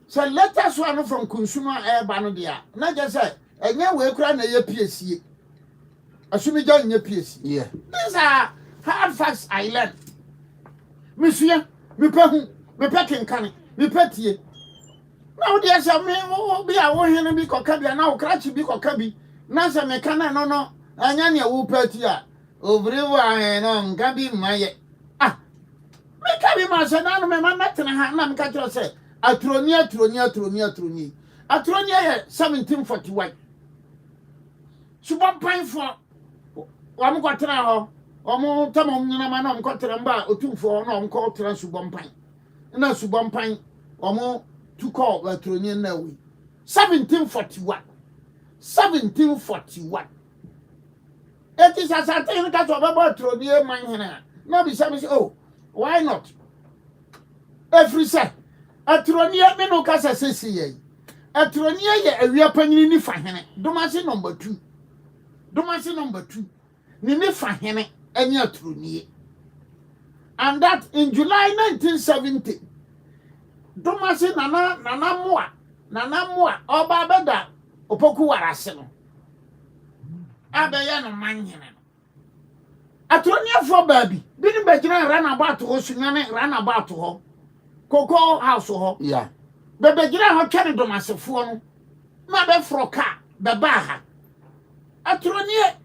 So let us one from consumer eba no dia na je say enya we kura na ye piesie asumi ja nya piesie. Yeah, These are hard facts I learned. Monsieur me pe kenkane me petie. Now there say me be a wo hene bi koka bia na wo krachi bi koka bi na say me kana no anya ne wo pati a obrewo a no nka bi maye ah me ka bi ma say na no me ma metena ha na me ka tro say atroni ye 1741 subon pan fo wa mo kwatena ho o mo tamom nyina ma na mo kwatena mba otumfo na mo kwatena subon pan na subon pan o mo to call Latronian now. 1741. It is as I think that's about Tronia man. No be say oh why not every say atronia me no kasa sesi ye atronia ye awia panyini ni fa hene domase number 2 ni fa hene any atronie and that in July 1970 domase nana moa oba beda opoku warase no abeya no manhene no atronia fo baabi bini begina run about ho sunyane run about ho Cocoa house ho yeah bebe gira ho twene domasefo no na be froka be ba ha atronie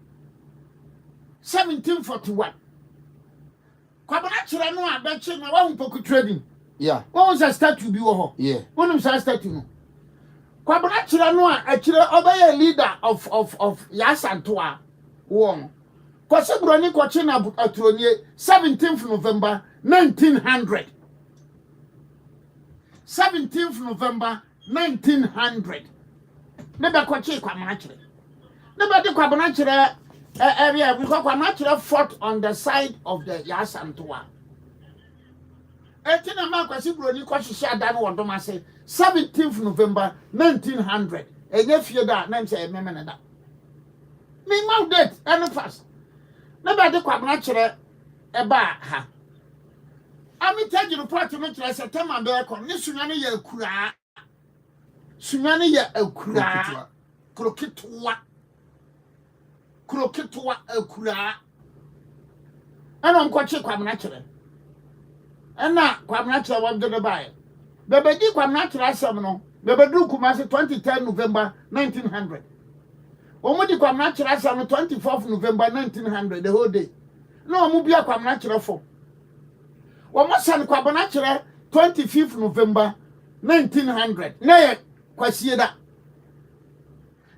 1741 kwabana kire no abechi na wa humpoku trading yeah won sa statue bi wo ho yeah wonum sa statue no kwabana kire no a akire obeye leader of Yasanto a won kwase broni kwachi na atronie 17th November 1900 17th November 1900. Never kwachi kwamana kire. Never de kwamana kire area because kwamana kire fought on the side of the Yasantoa. Etina ma kwasi broni kwahihye ada no wodom ase 17th November 1900. Enye fie da na nche ememe da. Me mount date and fast. Never de kwamana kire eba ha. Ami tell report no kire September be ko ni sunyane ya akura kroketwa akura ana nkwache kwamna kire ana kwamna kire wabde de bae bebe di kwamna kire asem no bebe du kumase 23 November 1900 omo di kwamna kire asem no 24th November 1900 the whole day no omo bia kwamna kire fo Womasan kwabana kire 25th November 1900 na ye kwasie da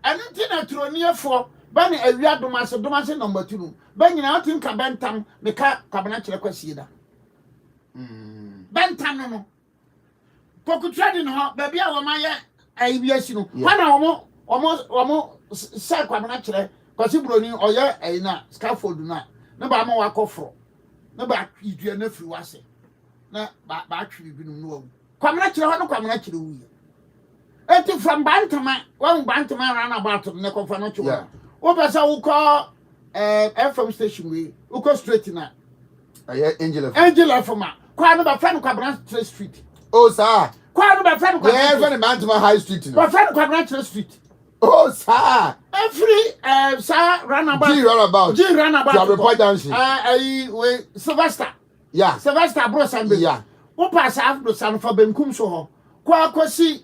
anti na tronie fo ba na awia domase number 2 ba nyina otin ka bentam me ka kwabana kire kwasie da bentam no pokutradi no ba bia wo ma ye aibiasi no wana omo sa kwabana kire kwasi broni oye aina scaffold na ba ma wakofro na ba idua na firi wase na ba twi bi no no kwamna kire ho no kwamna kire wu eti from bantama wan bantama ran about na kofa no chiwo wo pesa wo call FM station we wo go straight na Angel FM kwa no ba friend kwabna street oh sir kwa no ba friend kwabna yeah friend bantama high street no ba friend kwabna street oh sir every sir runabout G runabout to report junction we Sylvester yeah Sylvester bro sambe yeah wo pass after san for benkum so ho kwa akosi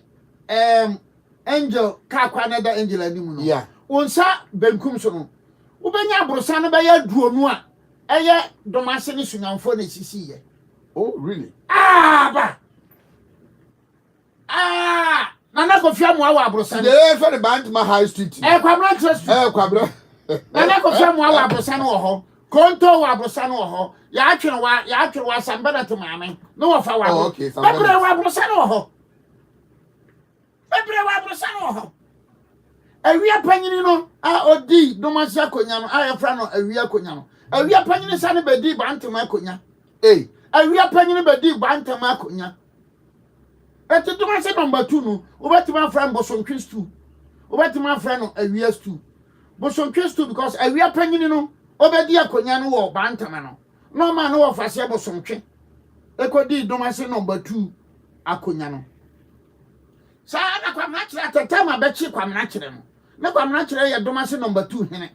angel ka kwa na da angel animu no yeah wonsa benkum so no wo benya abrosan no be ya duonu a eye domase ni sunyanfo na sisi ye oh really ba nana ko fia mo awa abrosan the friend bantama high street kwabra street kwabra nana ko fia mo awa abrosan wo ho konto wa abrosan wo ho ya atwe wa sambada to maame no wo fa wa oh okay sambada bebre wa abrosan wo ho awia panyini no a odi domasi akonya no a yefra no awia akonya no awia panyini sane bedi bantama akonya awia panyini bedi bantama akonya eti domasi number 2 no obetima fra bosontwe stew obetima fra no awia stew bosontwe stew because awia panyini no obedi akonya no wo bantama no no man no wo fase bosontwe ekodi domasi number 2 akonya no sa na kwamna kire atatama bechi kwamna kire no na kwamna kire ye domase number 2 hene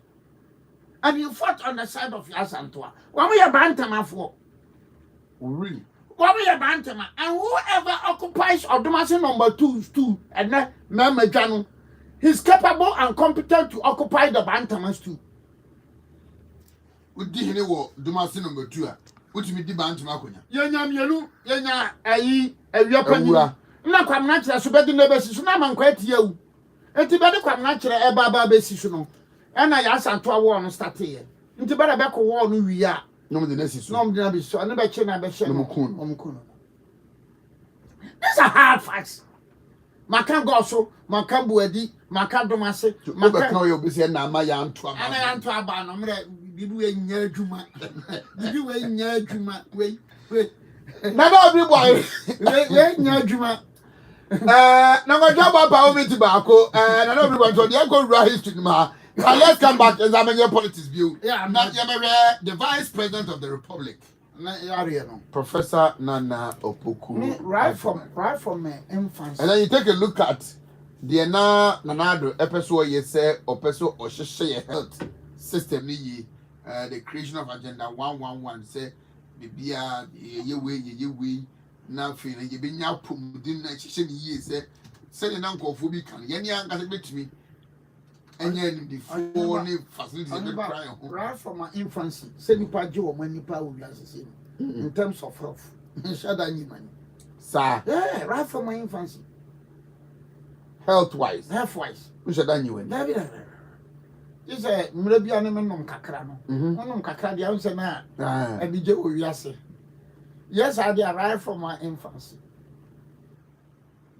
and you fought on the side of Yasantoa wa mo ye bantama fo really wa mo ye bantama and whoever occupies domase number 2 and na madwano he's capable and competent to occupy the bantamas too udi hene wo domase number 2 a utimi di bantama akonya yenya mienu yenya ayi awia panyi na kwamna kire so bedi na besi so na mankwa tie wu enti bedi kwamna kire e baba besi so no e na Yasantoa wo no start ye enti bedi be ko wo no wi a no me na siso no me na biso ane be che na be she no mukun these are hard facts maka go so maka buadi maka domase maka kan yo be se na ama ya nto aba ana ya nto aba no mre bibi we nya adwuma bibi we nya adwuma we na na obi boy we nya adwuma na go job about me to baako na na obi boy so dey go real history ma. Now let's come back to examine your politics view. Yeah, now the vice president of the republic, Professor Nana Opoku. Right from my infancy. And then you take a look at the Nanado episode you say or share health system the creation of agenda 111 say bibia ye way now feeling you been now put dinner ye say the nan ko bi kan ye nya ngase betimi enye the phone facilities right from my infancy say nipa je wo manipa wo wiase in terms of health shada nyi money sir yeah right from my infancy health wise shada nyi when you say mre bia ne menom kakra no menom kakra dia unse na anije wo wiase yes I did right from my infancy.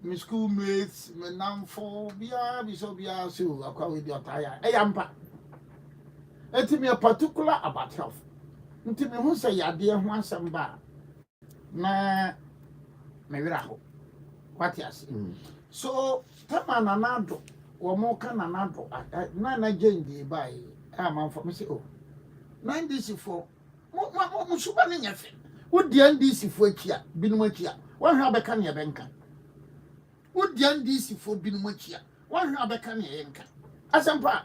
My schoolmates, my namfo, bia so akwa with your tire. Eyampa. Eti me particular about health. Nti me hu say yade ho asem ba na me wira ho. What you say? So, tama nanado, wo mo ka nanado, na jengi bai. Amanfo me say oh. 94 mo suba ne nyafe. Wo di NDC fo akia, binum akia. Wo hwa beka ne benka. Wo di NDC fo binum akia. Wo hwa beka ne yenka. Asampa.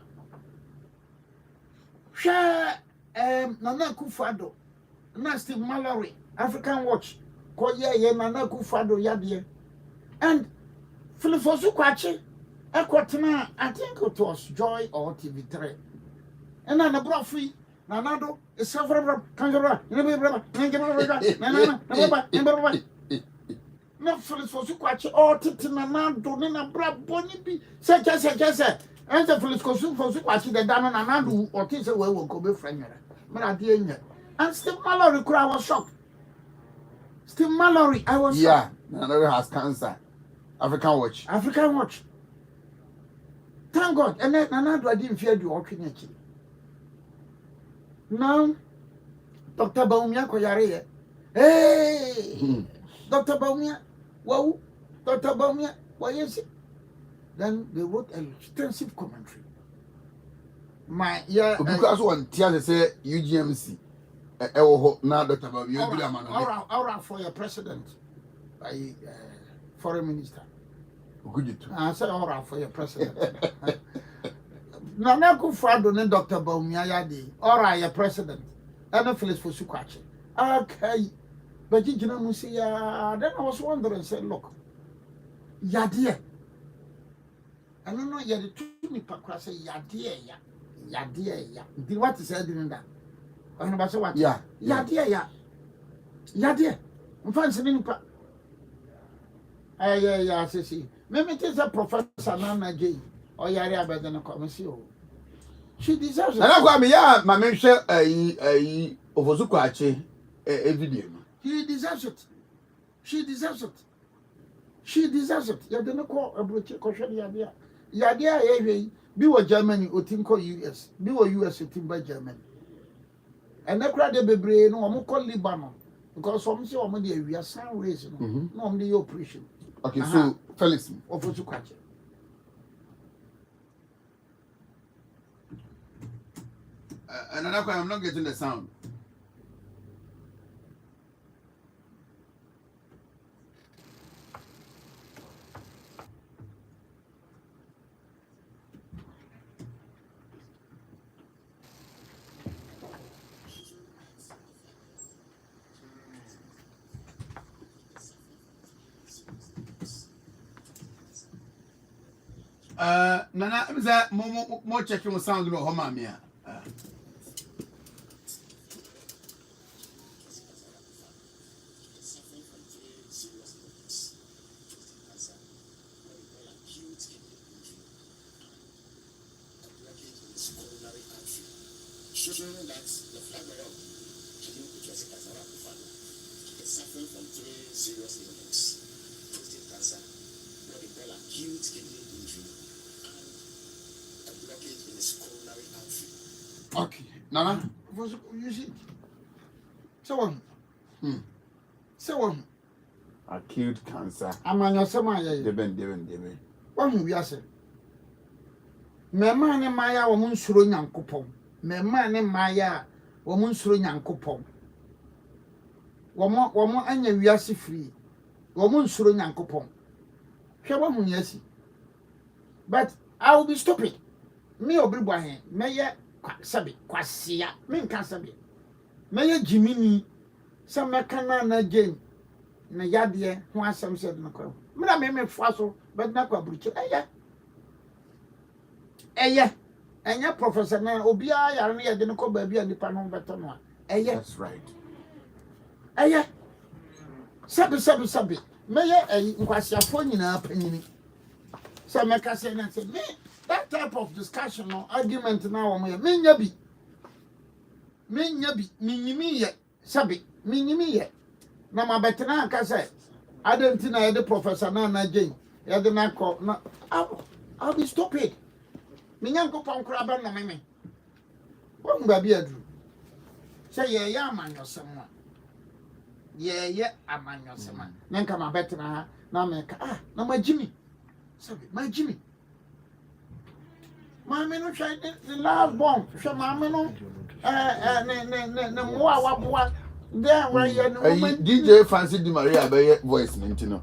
Hwa Nana Akufo-Addo, na Steve Mallory, African Watch, ko ye Nana Akufo-Addo yade. And Philip Osukwachi, Ekwatena, I think it was Joy or TV3. And then the Brofree, Nanado, is several Kangaroo, no Philip Osukwachi, or Titinanado, Nina Brab Bonibi, such as and the Philip Osukwachi, the Dana Nanado, or Tisa will go be friend. And Steve Mallory, I was shocked. Steve Mallory, I was shocked. Yeah, Nanado has cancer. African Watch. Thank God. And then Nanado, I didn't fear the walking actually. Now, Dr. Baumia Koyare. Hey! Dr. Baumia, wow, Dr. Baumia, why is it? Then they wrote an extensive commentary. My because one teacher say UGMC. Now Dr. Baumia, Aura for your president, by foreign minister. I said aura for your president. Nana Akufo-Addo and Dr. Baumia yadi, aura your president. And a Philip Osukwachi. Okay. But you know, then I was wondering, said, look, Yadia. I don't know, Yadi to me, Pakra say, Yadia. Did what he said in that? I don't know what. Yeah. Yadia. I'm fancying. Yeah, see. Maybe it is a professor, Nana J. Or Yari better than a commission. She deserves it. And I got me, yeah, my mention a Ovozukwachi a video. He deserves it. She deserves it. You don't call a British question. Yadia, be what Germany or think US. Be what US think by Germany. And that crowd be brain or more call Lebanon. Because some say, oh, we are sound raising. No, the operation. Okay, so Felix. Of what you catch. And I'm not getting the sound. Nana, is that more checking with sound of Homamia? Showing that the flag around was suffering from 3 serious illnesses: prostate cancer, what they call acute kidney injury, and a blockage in his coronary artery. Okay, Nana, You see. So one. So one. Acute cancer. Amanya sama ye. Deben. One we ase. Mema ne maya wo mun suro nyankopon. Mema ne maya wo mun suro nyankopon. Wo mo anya wiase free. Wo mun suro nyankopon. Hwe wo mun yasi. But I will be stupid. Me obribwa he. Meye sabi kwasia. Me nka sabi. Meye jimini. Sa meka na game. Na yade ho asem said na kwa. Me me fo so, but na kwa buruche. Enya professor na obi a yare na yede no ko ba bia nipa no beto no a. That's right. Sabi. Meye nkwasiafo nyina panyini. So meka say na say me that type of discussion or argument na wo me nya bi. Minyimi ye. Sabi, minyimi ye. Na mabetena aka say adenti na yede professor na Jane. Yede na ko na I'll be stupid. Minyanko pon kura ba na me. Won ba bi adru. Say ye amanyosem a. Ye amanyosem a. Na nka mabetena ha na me ka na majimi. Sabi, majimi. Mami no try the last bomb. Hwe mami no ne moa waboa. There where you no DJ Fancy Di Maria be voice nintino.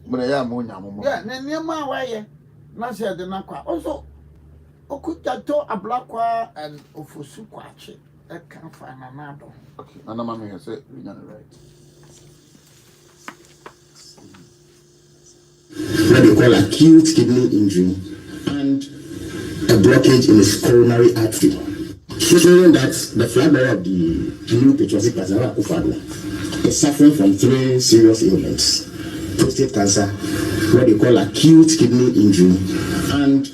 Mura ya mo nyamo. Yeah, ne niema waye. Na se de na kwa. Also okujato ablakwa and ofosu kwache. E kan fa na nado. Okay, ana mama here say we got it right. What they call acute kidney injury and a blockage in his coronary artery, showing that the flag bearer of the new patriotic Kazara Ufadla is suffering from 3 serious ailments: prostate cancer, what they call acute kidney injury, and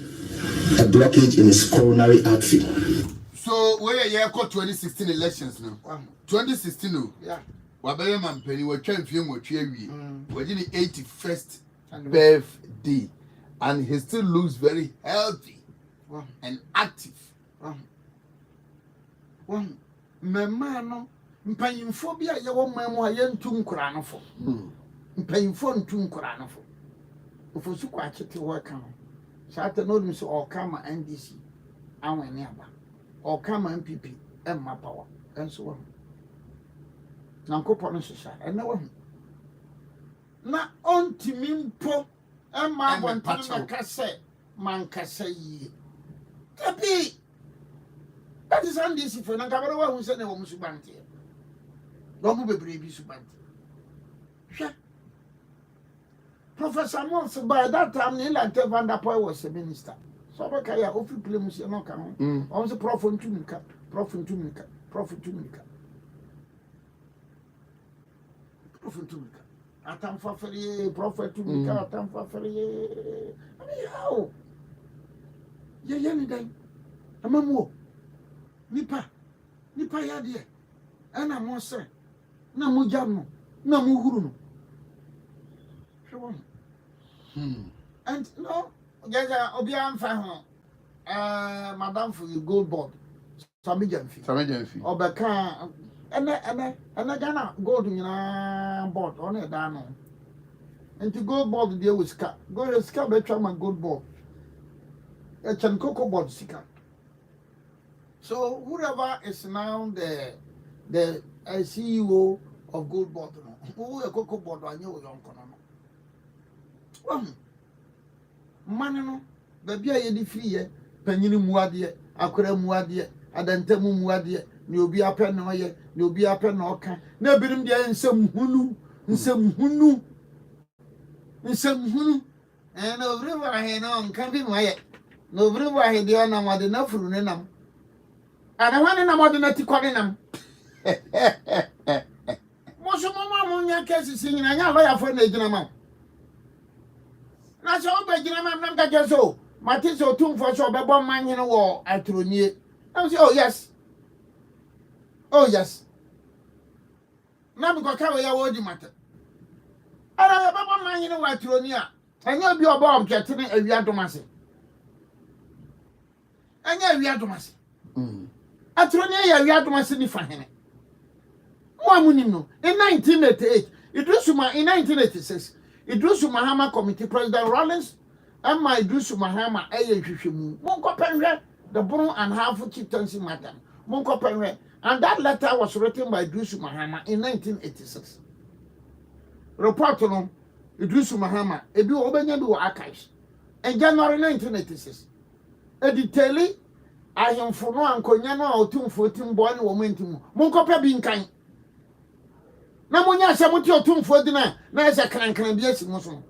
a blockage in his coronary artery. So where you call 2016 elections now? 2016 no. Yeah. Wabeye mampeni we twa mfie nwotwe awie. We the 81st birthday and he still looks very healthy and active. Mema no mpanyimfo bia ye wo mamu a ye ntu nkura no fo. Mpanyimfo ntu nkura no fo. Ofosu kwa chete wo ka no. Saate no dum so o kama NDC anwene aba. O kama MPP emma power. Enso wo. Na nkopɔ no hyehyɛ ɛna wo. Na ontimi mpo emma bontene maka sɛ mankasa yie. Tapi that is NDC for na kabara wa hu sɛ na wo musubante. Do mu bebre bi subante. Hwɛ. Professor Mons by that time Nilante Van der Poel was a minister. So bakaya ofi play mu se no ka ho. On se prof ntumika. Prophet Tumika. Atam fafere, Prophet Tumika, atam fafere. I mean, how? Ye ni dai. Amamu. Nipa ya de. Ana mo se. Na mo jam no. Na mo huru no. And no, Jaja Obia Amfa ho. Madam for the gold board. Sami Jamfi. Obeka ene Ghana gold nyina board on e da no. Enti gold board dey with ska. Go ska betwa man gold board. E chan cocoa board sika. So whoever is now the CEO of gold board no. Who e cocoa board anye wo yonko no. Man no baby a ye di free ye panyini muade akora muade adantamu muade ni obi apɛ na ɔyɛ ni obi apɛ na ɔka na birim de nsɛm hunu na obiri wa he na nka bi ma yɛ na obiri wa he de ona mode na furu ne nam ana wane na mode na tikɔ ne nam mo so mama mo nya kesi sinyina nya lawyer for na gyina ma na so obegyina ma nam ka jeso mate so tumfo so obebo manyene wo atronie I say oh yes na bi ko ka we ya wo di mate ara obebo manyene wo atronie a anya bi obo object ne awia domase anya awia domase Atronia ya wiadoma se ni fahene. Mo amunim no. In 1988, Idrisuma in 1986, Idrisu Mahama Committee President Rollins and my Idrisu Mahama hwehwemu. Monko penhwe the Buru and half chieftaincy matter. Monko penhwe. And that letter was written by Idrisu Mahama in 1986. Report no Idrisu Mahama ebi obenya bi wo archives. In January 1986. A detail I am for no ankonya no otumfo timbo ne wo mantimu. Monko pe bi nkan. Na monya asemuti otumfo di na ese krankran bi asimu so.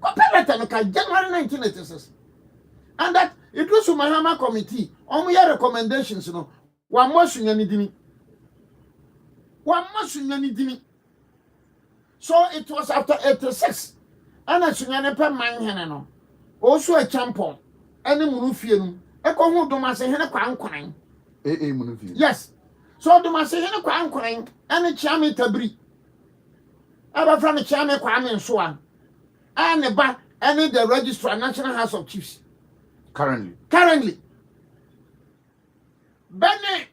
Kopeleta no ka January 1986. And that Idrisu Mahama committee omo ya recommendations no wa mosunya ni dini. So it was after 86 and asunya ne pe man hene no. Also a champion ene munufie no. Eko hu domase hene kwa nkwan. Munufie. Yes. So domase hene kwa nkwan ene chiame tabri. Aba fra ne chiame kwa ame nso a. Ane ba ene the registrar National House of Chiefs. Currently. Bene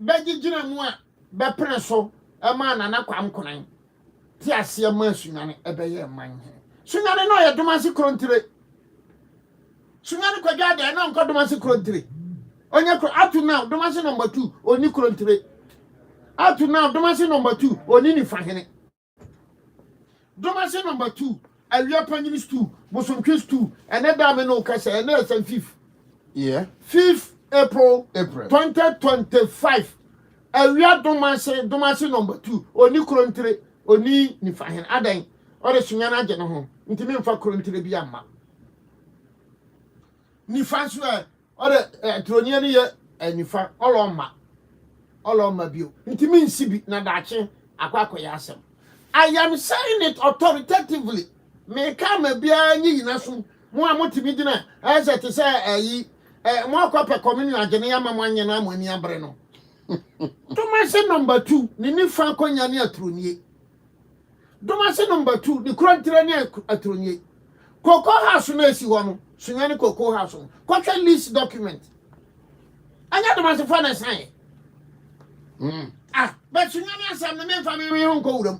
beji jina mu a be pre so e ma na kwa nkwan. Ti ase ma sunyane ebeye man he. Sunyane no ye domase krontire. Sunyane kwadwa de na nko domase krontire. Onye kro atu now domase number 2 oni krontire. Atu now domase number 2 oni ni fahene. Domase number 2 awia panyinis 2 bosontwes 2 ene da me no ka say ene 5th. Yeah. 5th April 2025. Awia domase number 2 oni krontire oni ni fahene adan ore sunyana age no ho ntimi mfa krontire bi amma ni fanso ore tronia ni ye anifa oloma bio ntimi nsibi na dache akwakoya asem. I am saying it authoritatively. Me kama bia nyi naso mo amotimi dina ase te say mo akwape community agene ya mamanye na amani abre no. Domase number 2 ni ni fa konya ni atronie. Domase number 2 ni krontire ni atronie. Koko house na esi ho no sunyane koko house no kwatwa list document anya domase fa na sign but sunyane asam na me fa me ho nko wuram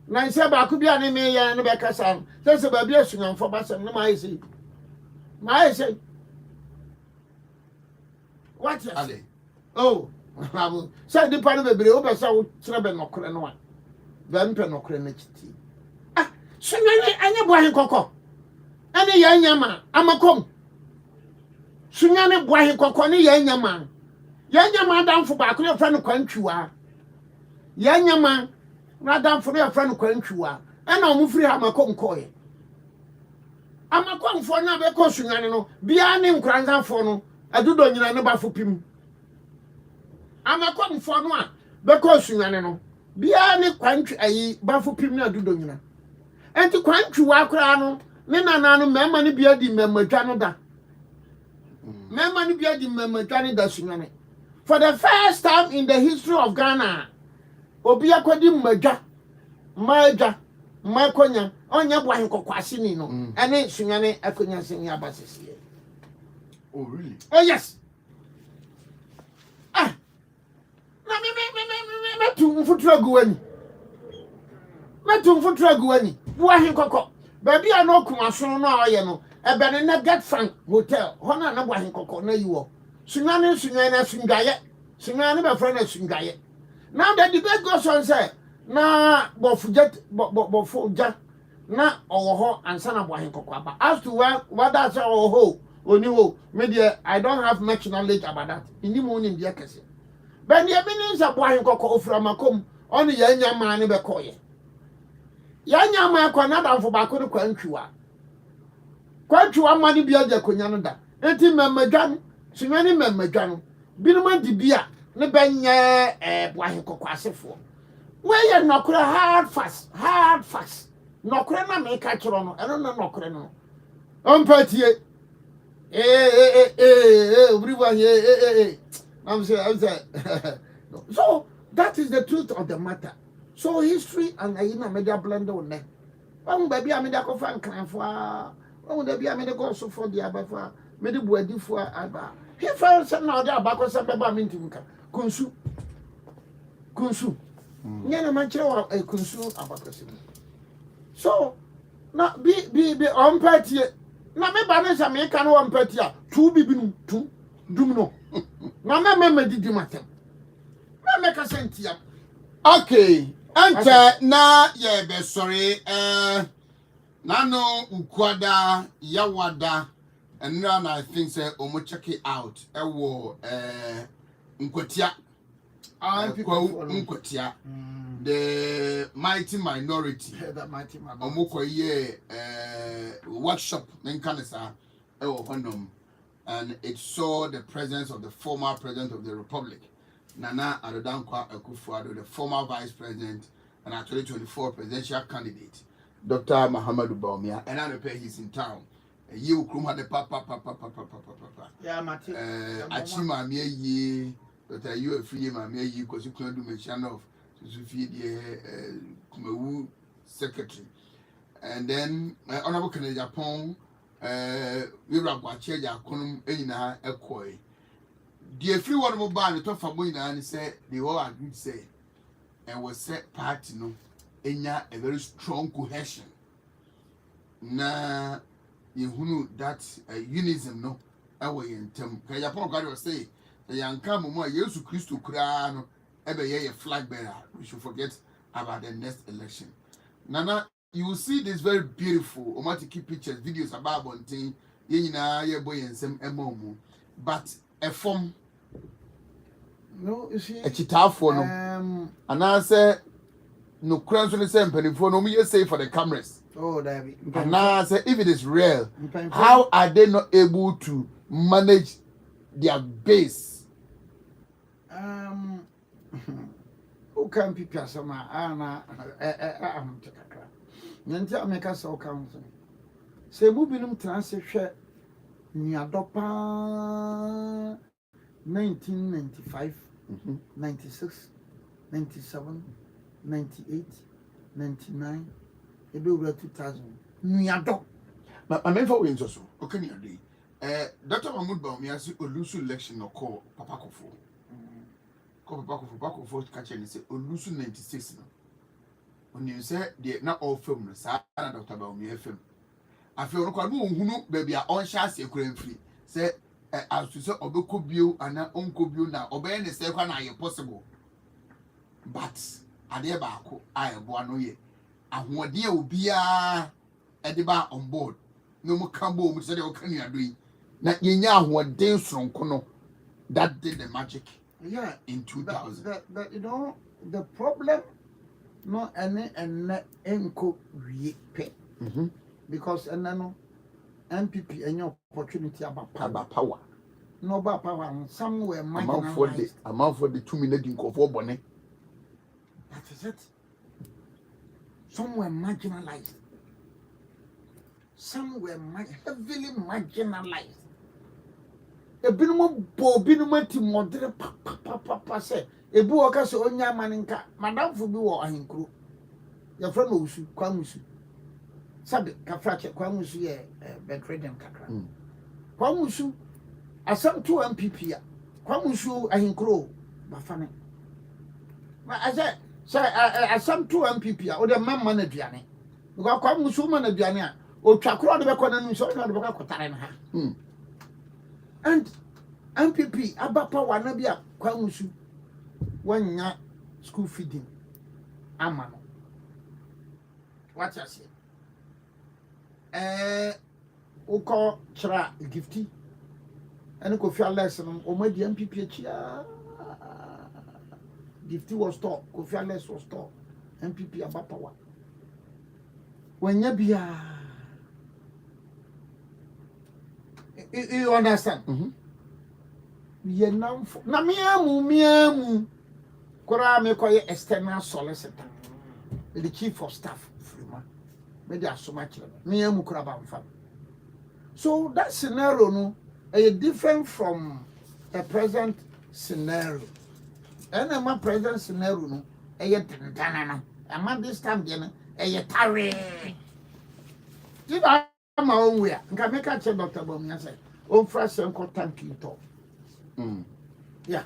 na nse ba ku bia ne me ya ne be kasa se ba bia sunyan fo ba sem ne ma ese what is Ale oh say di pa no bebre o be sa wo kire be nokore no a ba mpe nokore na kiti sunyane anya bo ahin kokko ene ya nyama amakom sunyane bo ahin kokko ne ya nyama danfo ba ko ye fa no kwantwiwa ya nyama na danfo no ye fa no kwantwiwa ena omufiri amakom koye amakom fo na be ko sunyane no bia ne nkranzafo no adudo nyina ne bafo pim amakom fo no a be ko sunyane no bia ne kwantwi ayi bafo pim na adudo nyina enti kwantwiwa akra no me nana no mema ne bia di memadwa no da mema ne bia di memadwa ne da sunyane. For the first time in the history of Ghana, obi akwadi madwa makonya onya bo ahin kokwase ni no ene sunyane akonya senya abasese. Oh really? Oh yes. Na me tu mfutra guwani bo ahin kokko baby a no kumaso no aye no ebe ne na get frank hotel hona na bo ahin kokko na yiwo sunyane na sunyane be friend na sungaye. Now the debate goes on say na bofuja na owo ansa na bo ahin kokko aba as to what that's owo oni media I don't have much knowledge about that ini mo ni bia kese but the meaning say bo ahin kokko ofura makom oni ya nyama ne be koye ya nyama kwa na danfo ba ko kwantwiwa mani bia je konya no da enti memadwan sunyane memadwan binuma di bia ne benye bo ahin kokko asefo we ye nokura hard fast nokura na me ka kiro no eno na nokura no ompatie everyone here I'm saying so that is the truth of the matter. So history and ayina media blend on there. Baby I media ko fan clan for baby I media go so for the abafa me di buadi for aba He found some now there back or some babamintimka. Kunsu. Yana mancho a kunsu abacosim. So, not be on petty. Na me balance a make an one petty. Two bibinu, two dumno. Na me did matter. Na make a sentia. Okay. Ante na ye be sorry nano ukwada yawada and now I think say omo check it out ewo nkwotia nkwotia the mighty minority That mighty man. omo koye workshop nkanesa ewo honom, and it saw the presence of the former president of the republic Nana Adodankwa Akufo-Addo, the former vice president and our 2024 presidential candidate, Dr. Mahamudu Bawumia, and I repair he's in town. You Kruma the papa. Yeah, Mati. Achima Miye, Dr. You a free Mamie, because you couldn't do mention of Sufi the Kumawu secretary. And then Honorable Kennedy Japan, we were watching Yakunum Ena Ekoi. The free one mobile and talk for boy and said they all agreed say and was set party no enya a very strong cohesion. Na you that unism no away in term. Japan God was say the young come more years to Christo Krano ever a flag bearer. We should forget about the next election. Nana, you will see this very beautiful omatiki pictures, videos about one thing, ye boy and some emomo. But a form no, you see, a chita for no, and I say no crowns on the same penny for no me say for the cameras. Oh, David. And now I say if it is real, how are they not able to manage their base? Who can be Piassama? Anna, I'm Takaka. Nantia make us all council. Say, Mubinum transit share Niadopa 1995, 96, 97, 98, 99, about 2000. Niado. My main for wins also. Okay, you agree. Dr. Mahmoud Bawumia say Olusu election no call Papa Kofo. Call Papa Kofo catch and say Olusu 96 no. When you say they not all film no, sa na Dr. Bawumia film. I feel no kwadu ohunu baby a on chance e kura free. Say as to say obeko bio ana onko bio na obey ne say kwa na ye possible. But ade ba ko aye bo ano ye. Ahode e obi a ede ba on board. No mo kambo mo say de o kan ya do yi. Na yenya ahode sonko no that did the magic. Yeah, in 2000. That you know the problem no any and enko wie pe. Because and no MPP any opportunity about power. No about power and somewhere amount for the 2 minute in for bonnet. That is it. Somewhere marginalized. Somewhere heavily marginalized. A binum binum modern papa say a buoka so onya maninka madam fu bi wo ahinkru your friend osu kwamusu sabe kafrache kwamusu ye bedridden kakra kwamusu asam to MPP a kwamusu ahinkru bafane ma ase asam to MPP a o de mamma na duane because kwamusu ma na duane a o twakro de be kɔ na nu so na de be kɔtare na ha and MPP abapa wana bia kwamusu wanya school feeding amano what you say uko chira gifty and ko fia lesson o ma di MPP chia gifty was store ko fia lesson was store MPP abapa wa wanya bia you understand ye nam na miamu kora me koye external solicitor the chief of staff frima me dia so much miamu kora ba mfa so that scenario no is different from the present scenario and my present scenario no e tanana ama this time dey e tare my own way nka make a check Dr. Bawumia say on fresh and thank you to Yeah.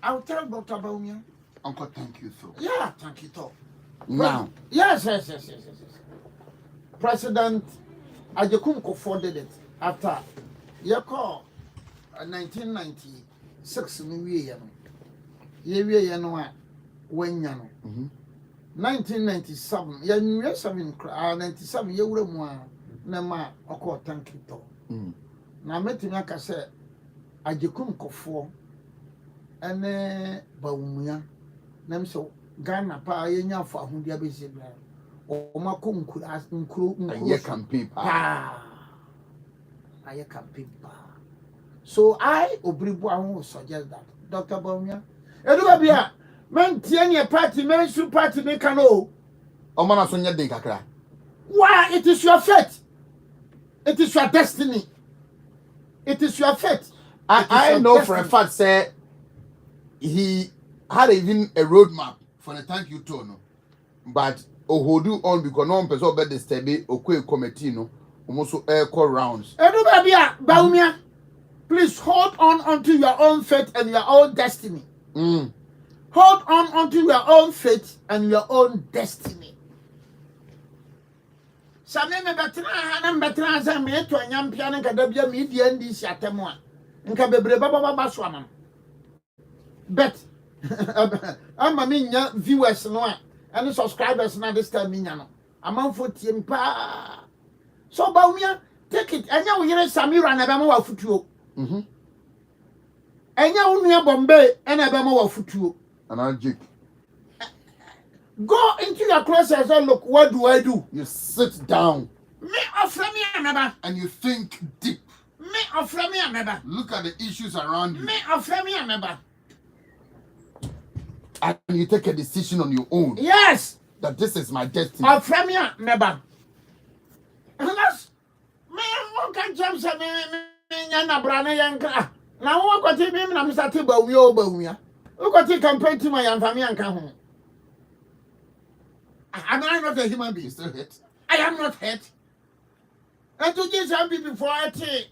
I'll tell Dr. Baumia. Uncle, thank you so. Yeah, thank you, Tom. Now. Yes. President Ajekum Kufuor did it after you call 1996 when 1997 ya new 7 97 ye wura mu a na ma okọ thank you to na metimi aka say Ajekum Kufuor ene Baumia na mso Ghana pa ye nya afọ ahodi abese bra o mako nkuro aye campaign pa aye campaign pa. So I obribu ahun suggest that Dr. Baumia eduba bia men tie ne party men su party ne kan o na so nya den kakra. Why? It is your fate, it is your destiny, it is your fate. I know for a fact say he had even a roadmap for the thank you to no, but hold on because no one person be disturb okwe committee no almost air call rounds. Eduba bia Baumia, please hold on unto your own fate and your own destiny. Hold on unto your own fate and your own destiny. Same me betra hanam betra za me to anyam pia nka da bia me di andi si atemo a nka bebre baba so amam. Bet ama me nya viewers no a and subscribers na this time me nya no. Amanfo tie mpa. So Baumia, take it. Anya wo yere Samira na be ma wa futuo. Enya wo nua Bombay na be ma wa futuo. And Jake. Go into your closet and say, look, what do I do? You sit down. Me offer me a and you think deep. Me offer me a member. Look at the issues around you. Me offer me a member. And you take a decision on your own. Yes. That this is my destiny. Offer me a member. And that's me. One can jump say me na brana yanka. Na wo ko ti me na me start ba wi o ba wi. Wo ko ti campaign to my family anka ho. Am I not a human being? Still hurt? I am not hurt. And to give some people before I take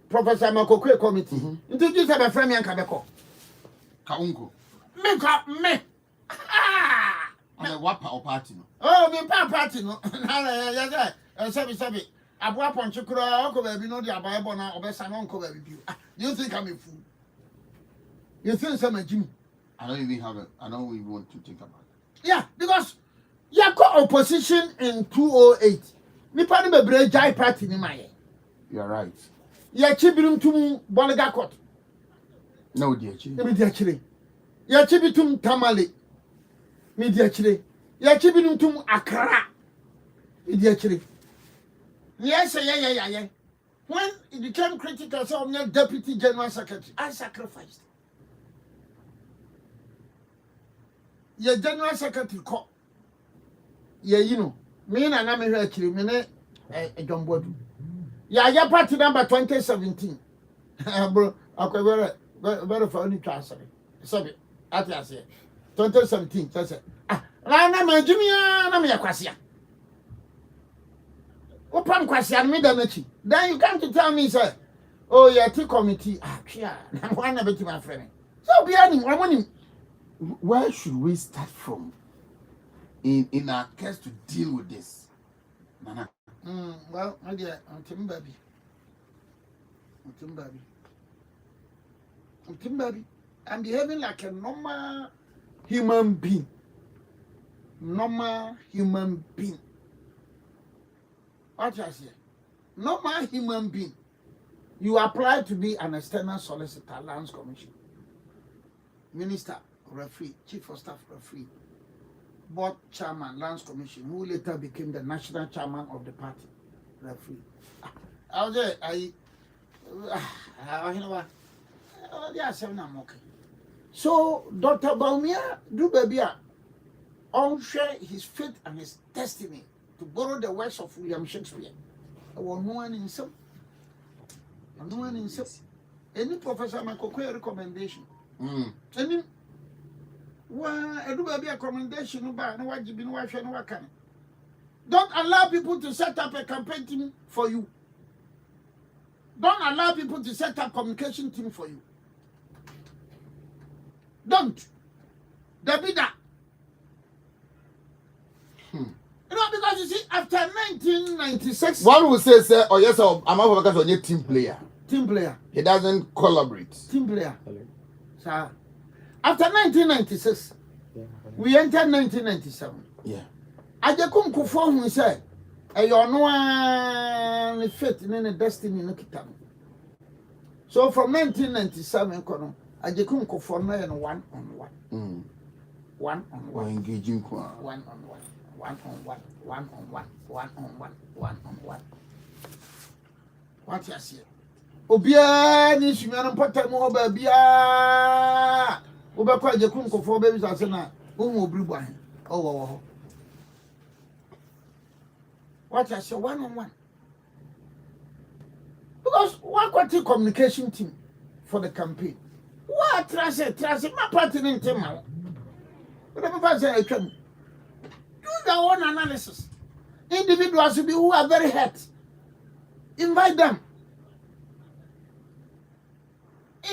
Professor Makokwe committee. To give some friend and Kabeko. Kaungo. Me. On a wapa or party no. Oh, me party no. Sabi. Abua ponchukura uncle baby no dia Bible na obesa uncle baby. You think I'm a fool? You think I'm a Jimmy? I don't even want to think about it. Yeah, because you got opposition in 208. Nipa ni bebre jai party ni maye. You are right. Ya chibirum tum Bolaga court. No, dear chi. Me dia chire. Ya chibitum Tamale. Me dia chire. Ya chibirum tum Accra. Me dia chire. Yes, yeah. When it became critical, so I'm your deputy general secretary. I sacrificed. Your general secretary call. Yeah, you know, me na me actually me ne John Bodu. Yeah, party number 2017. Bro, okay, very funny class. Sorry, at last year. 2017. That's it. Na me jumia na me yakwasia. Open question me danachi. Then you come to tell me, sir, oh, yeah, T committee. Na one na beti my friend. So be any one. Where should we start from in our case to deal with this? Nana. Well, my dear, I'm I'm behaving like a normal human being. What I say? Normal human being. You apply to be an external solicitor, lands commission, minister, referee, chief of staff, referee, board chairman, lands commission, who later became the national chairman of the party, referee. I was there. You know what? They are saying I'm okay. So Dr. Baumia do baby share his fate and his destiny, to borrow the words of William Shakespeare. I want no one in some. Any Professor Makokwe recommendation. Any a recommendation don't allow people to set up a campaign team for you. Don't allow people to set up communication team for you. Don't. There be that. You know, because you see, after 1996, one will say, oh yes, I'm out because of a team player. Team player. He doesn't collaborate. Team player. So, after 1996, we entered 1997. Yeah. I just couldn't conform who said, "You no one fit in any destiny no kitam." So from 1997, I just couldn't conform one on one. One on one. Engaging one on one. One on one. One on one. One on one. One on one. What you see? Obia ni sumiano mpata mo ba bia. Obekwa je kun kofo ba bi sase na ohun obiribu ahe. Oh. What you see? One on one. Because what quality communication team for the campaign? What trust my party in team. Whatever say do their own analysis. Individuals who are very hurt, invite them.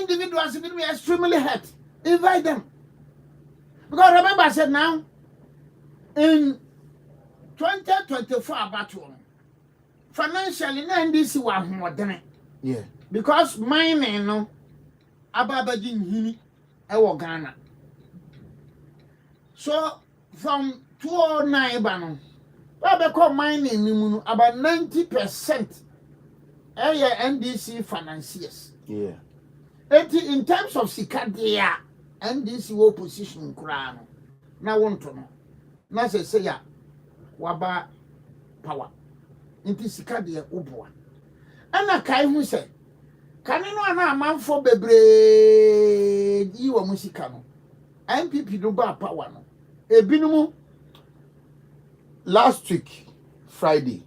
Individuals who are extremely hurt, invite them. Because remember, I said now, in 2024, about financially, NDC was more than it. Yeah. Because mine, no, Ababajin Hini, Ewo Ghana. So, from 209 Bano, I call mining about 90% NDC financiers. Yeah. In terms of Sikadia, NDC opposition crown. Now want to know. Now say ya waba power. Inti Sikadia ubwa. Ana kai who say, can you know a man for bebre you a musikano? MPP do ba power no. Ebinumu. Last week, Friday,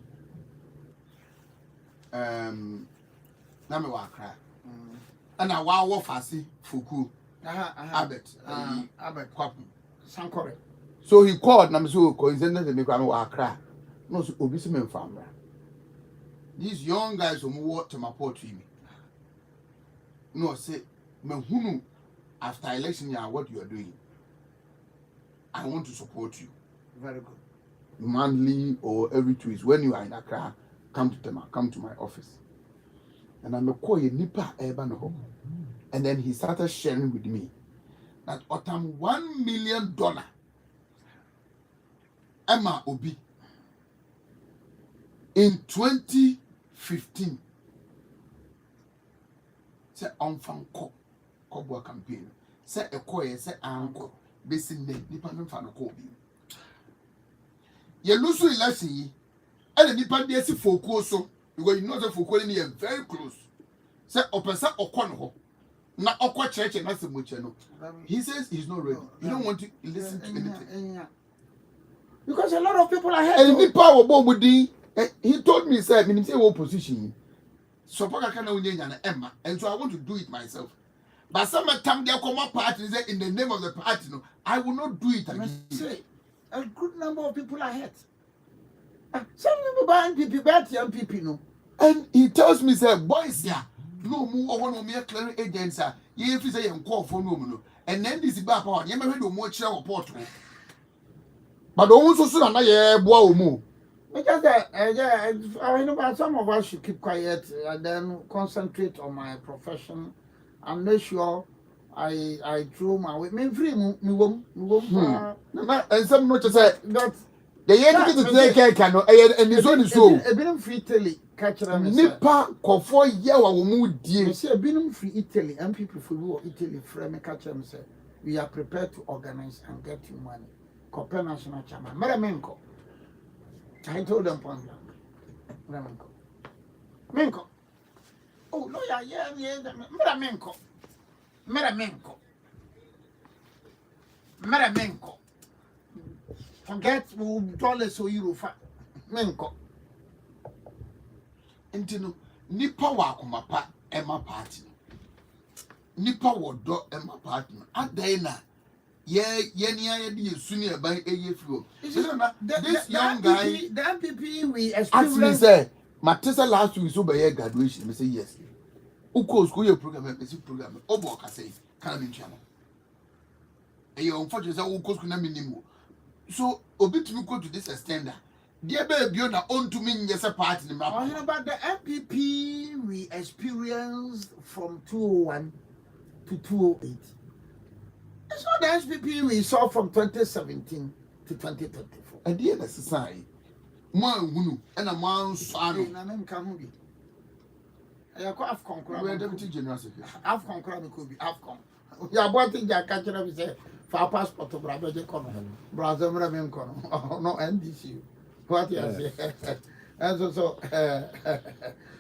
Name Wakra, and I wow Fasi Fuku, Abbott, Kwapu. Sankore. So he called Namsu coincidentally make one Wakra. No, so Obisimen farmer. These young guys who move to my port to me. No, say, Mahunu, after election, yeah, what you are doing. I want to support you. Very good. Monthly or every 2 weeks, when you are in Accra, come to my office. And I'm a call you Nipa Ebano. And then he started sharing with me that autumn $1 million Emma Obi in 2015 say on fan Kobwa campaign. Say a koye say anko basin ne Nipa no fan Kobi. You lose election, and the Nipa de si focus so because you know the focus is very close. Say opesa okono na okwa church na se mocheno. He says he's not ready. You don't want to listen to anything. Because a lot of people are here. And Nipa obomudi, he told me say me say one position. So paka kana unyenya na Emma, and so I want to do it myself. But some time they come up party say in the name of the party no, I will not do it again. Say, a good number of people are hurt. Some people buying people, bad young people, no. And he tells me, say, boys, yeah, no more one of me clearing agents, if you say, call for no, and then this is back on, you never heard of more chair or portal. But also soon, I boy more. Because I know some of us should keep quiet and then concentrate on my profession and make sure I throw my way. Me free, me and some much say that the year to take care can and it's only so. A bit free Italy, catch them. Nipa for year or mood, dear. See, a bit free Italy and people who Italy frame catch them say we are prepared to organize and get you money. Copper National Chairman, Meramenko. I told them point blank. Menko. Oh, no, yeah, Meramenko. Forget dollars or euro. Menko. Intino, Nipa Wakumapa, Emma Party. Nipa Wado, Emma Party. Adena. Yeah, sooner by a year flow. This young guy, the MPP we actually said, Matissa last week, so by graduation, we say yes. Uko school your program, basic program, Obo Kase, Canadian channel. And you unfortunately say Uko school minimum. So, Obi to go to this extent. Dear baby, you're not on to me, yes, a part in the map. About the MPP we experienced from 201 to 208. It's not the SPP we saw from 2017 to 2024. And dear necessary. Man, and a man, son, I'm coming. I have conquered deputy general secretary. I've conquered could be Afcon. You are wanting your catcher of his for passport to Brother Jacob, Brother Ravenco, no NDC. What you say? And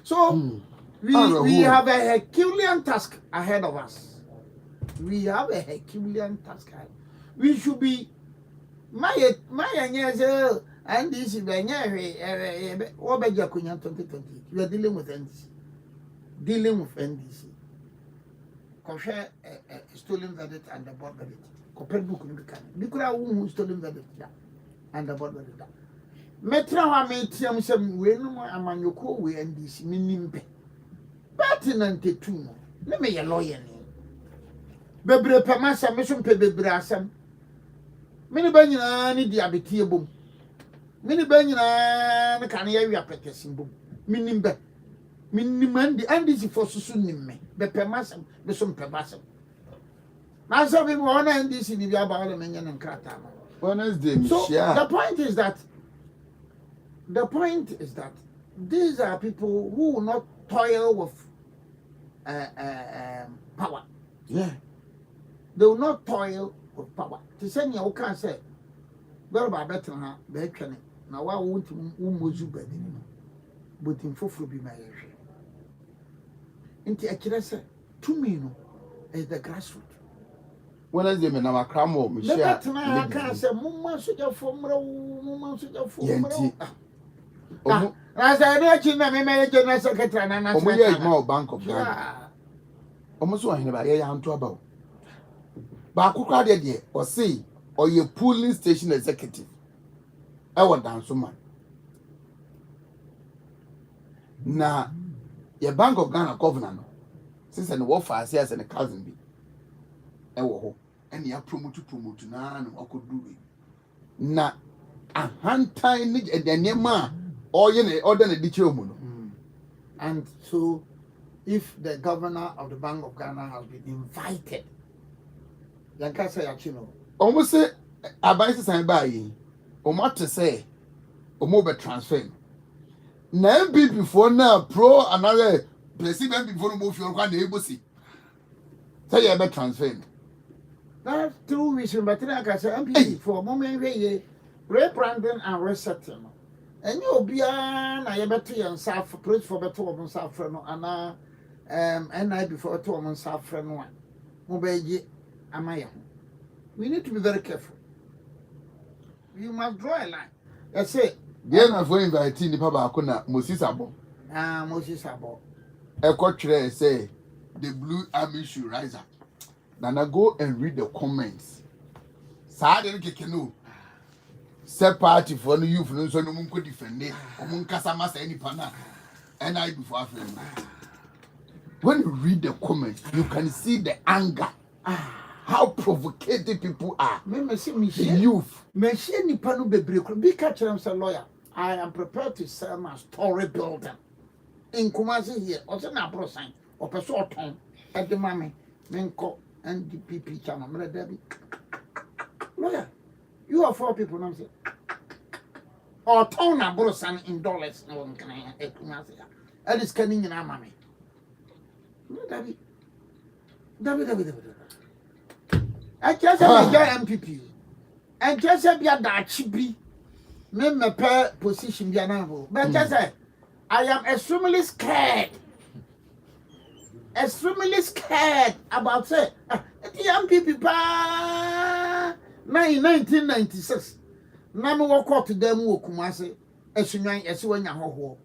so we have a Herculean task ahead of us. We have a Herculean task ahead. We should be my years and this is over 2020. We are dealing with NDC. Dealing with NDC. Compare stolen verdict and the board verdict. Compare book in the can. Look at who stolen verdict and the board verdict. Metra wa metiam sem we no amanyoko we NDC minimpe. Pertinent to no. Let me a lawyer ni. Bebre pemasa me so pe bebre asem. Mini ba nyina ni dia betie bom. Mini ba nyina ne kan ya wi apetesim bom. Minimbe. Minimandi NDC for susu nimme. Be pemasa me so pemasa. Na so be mo na NDC ni bia ba le menye nkrata ma. Wednesday, So the point is that these are people who will not toil with power. Yeah. They will not toil with power. To say you can say, well, about better be training. Now, why won't you mozu bedini? But in Fofro be my area. Into a say, to me, no, is the grassroots. Wednesday, me na makramo, me share. I can't say, Mumma suja fomro, Mumma suja fomro. As I mentioned, I made a secretary and I said, more Bank of Ghana. Almost one about a young to about. But who cried there or say, or your polling station executive? I want down so much. Now, your Bank of Ghana governor, since an warfare says and a cousin be. And you promote none or could do it. Now, a hand time and then your man. Or you order the chairman. And so, if the governor of the Bank of Ghana has been invited, then can say, you know, almost say, I buy the buy, or what to say, or mobile transfer. Now, be before now, pro another president before move your one able see. Say, you better transfer. That's 2 weeks, but I can say, MP for a moment, rebranding and resetting. And you'll be an better and south praise for better woman south friend and I before 2 months south friend one. Mobile Amaya. We need to be very careful. You must draw a line. That's it. Then I've invited the Papa Akuna Moses Abo. Moses Abo. A coach say the Blue Army should rise up. Then I go and read the comments. Sadly, Kekeno. Set party for the youth, no so no one could defend it. Casama say any pana. And I before friend. When you read the comments, you can see the anger. How provocative people are. The youth. Machine Panu be catcher as a lawyer. I am prepared to sell my story builder. In Kumasi here, or an apple sign, or a short time at the mammy, Menko, and the PP channel. Lawyer. You are 4 people, no? Or town a brosan in dollars, no one can I and it's canning in our mammy. David. I just have a MPP. And just have your that chippy. Name my pair position, Bianavo. But just say, I am extremely scared. Extremely scared about say, the MPP pa. 1996 na me walk to them wo Kumasi esunwan ese wanya hoho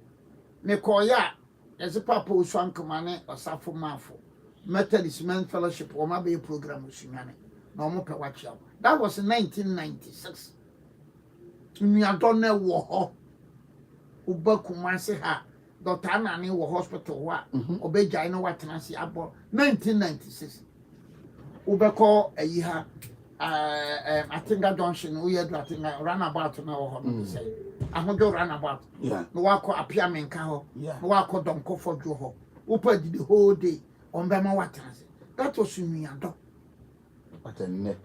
me koya ese papa osuan kamane osafo mafo Methodist Men Fellowship o ma be program osunwane na omo pe wachi. That was in 1996. We are done wo ho uba Kumasi ha Dr. Anani was hospital wa obeja no watenasi abo 1996 ubeko eyiha Atinga Junction we had Latinga runabout na ho no say ahojo runabout no wako apia menka ho no wako donko fodwo ho upa di the whole day on bema watenasi that was uniado what a net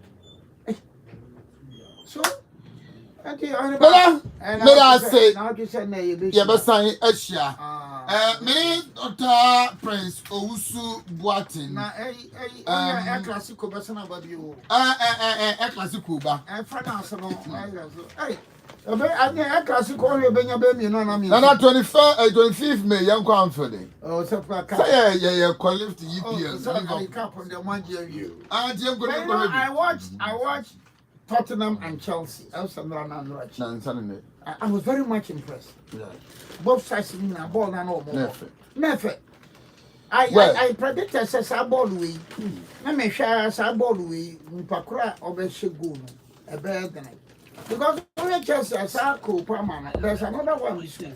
so and I say now you say na yeah but sign Asia me Dr. Prince Owusu Boatin na classical person about you classical ba France no hey I classical we benya be mi no na mi na 25th May yanko amfede oh so yeah collect EPS so I cap on the one year you I watched Tottenham and Chelsea. I was very much impressed. Yeah. Both sides in a ball and all more. Never. I predicted a ball we. Let me share a ball we. Pakura or Beshigun. A bad night. Because only Chelsea as a co permanent. There's another one we see.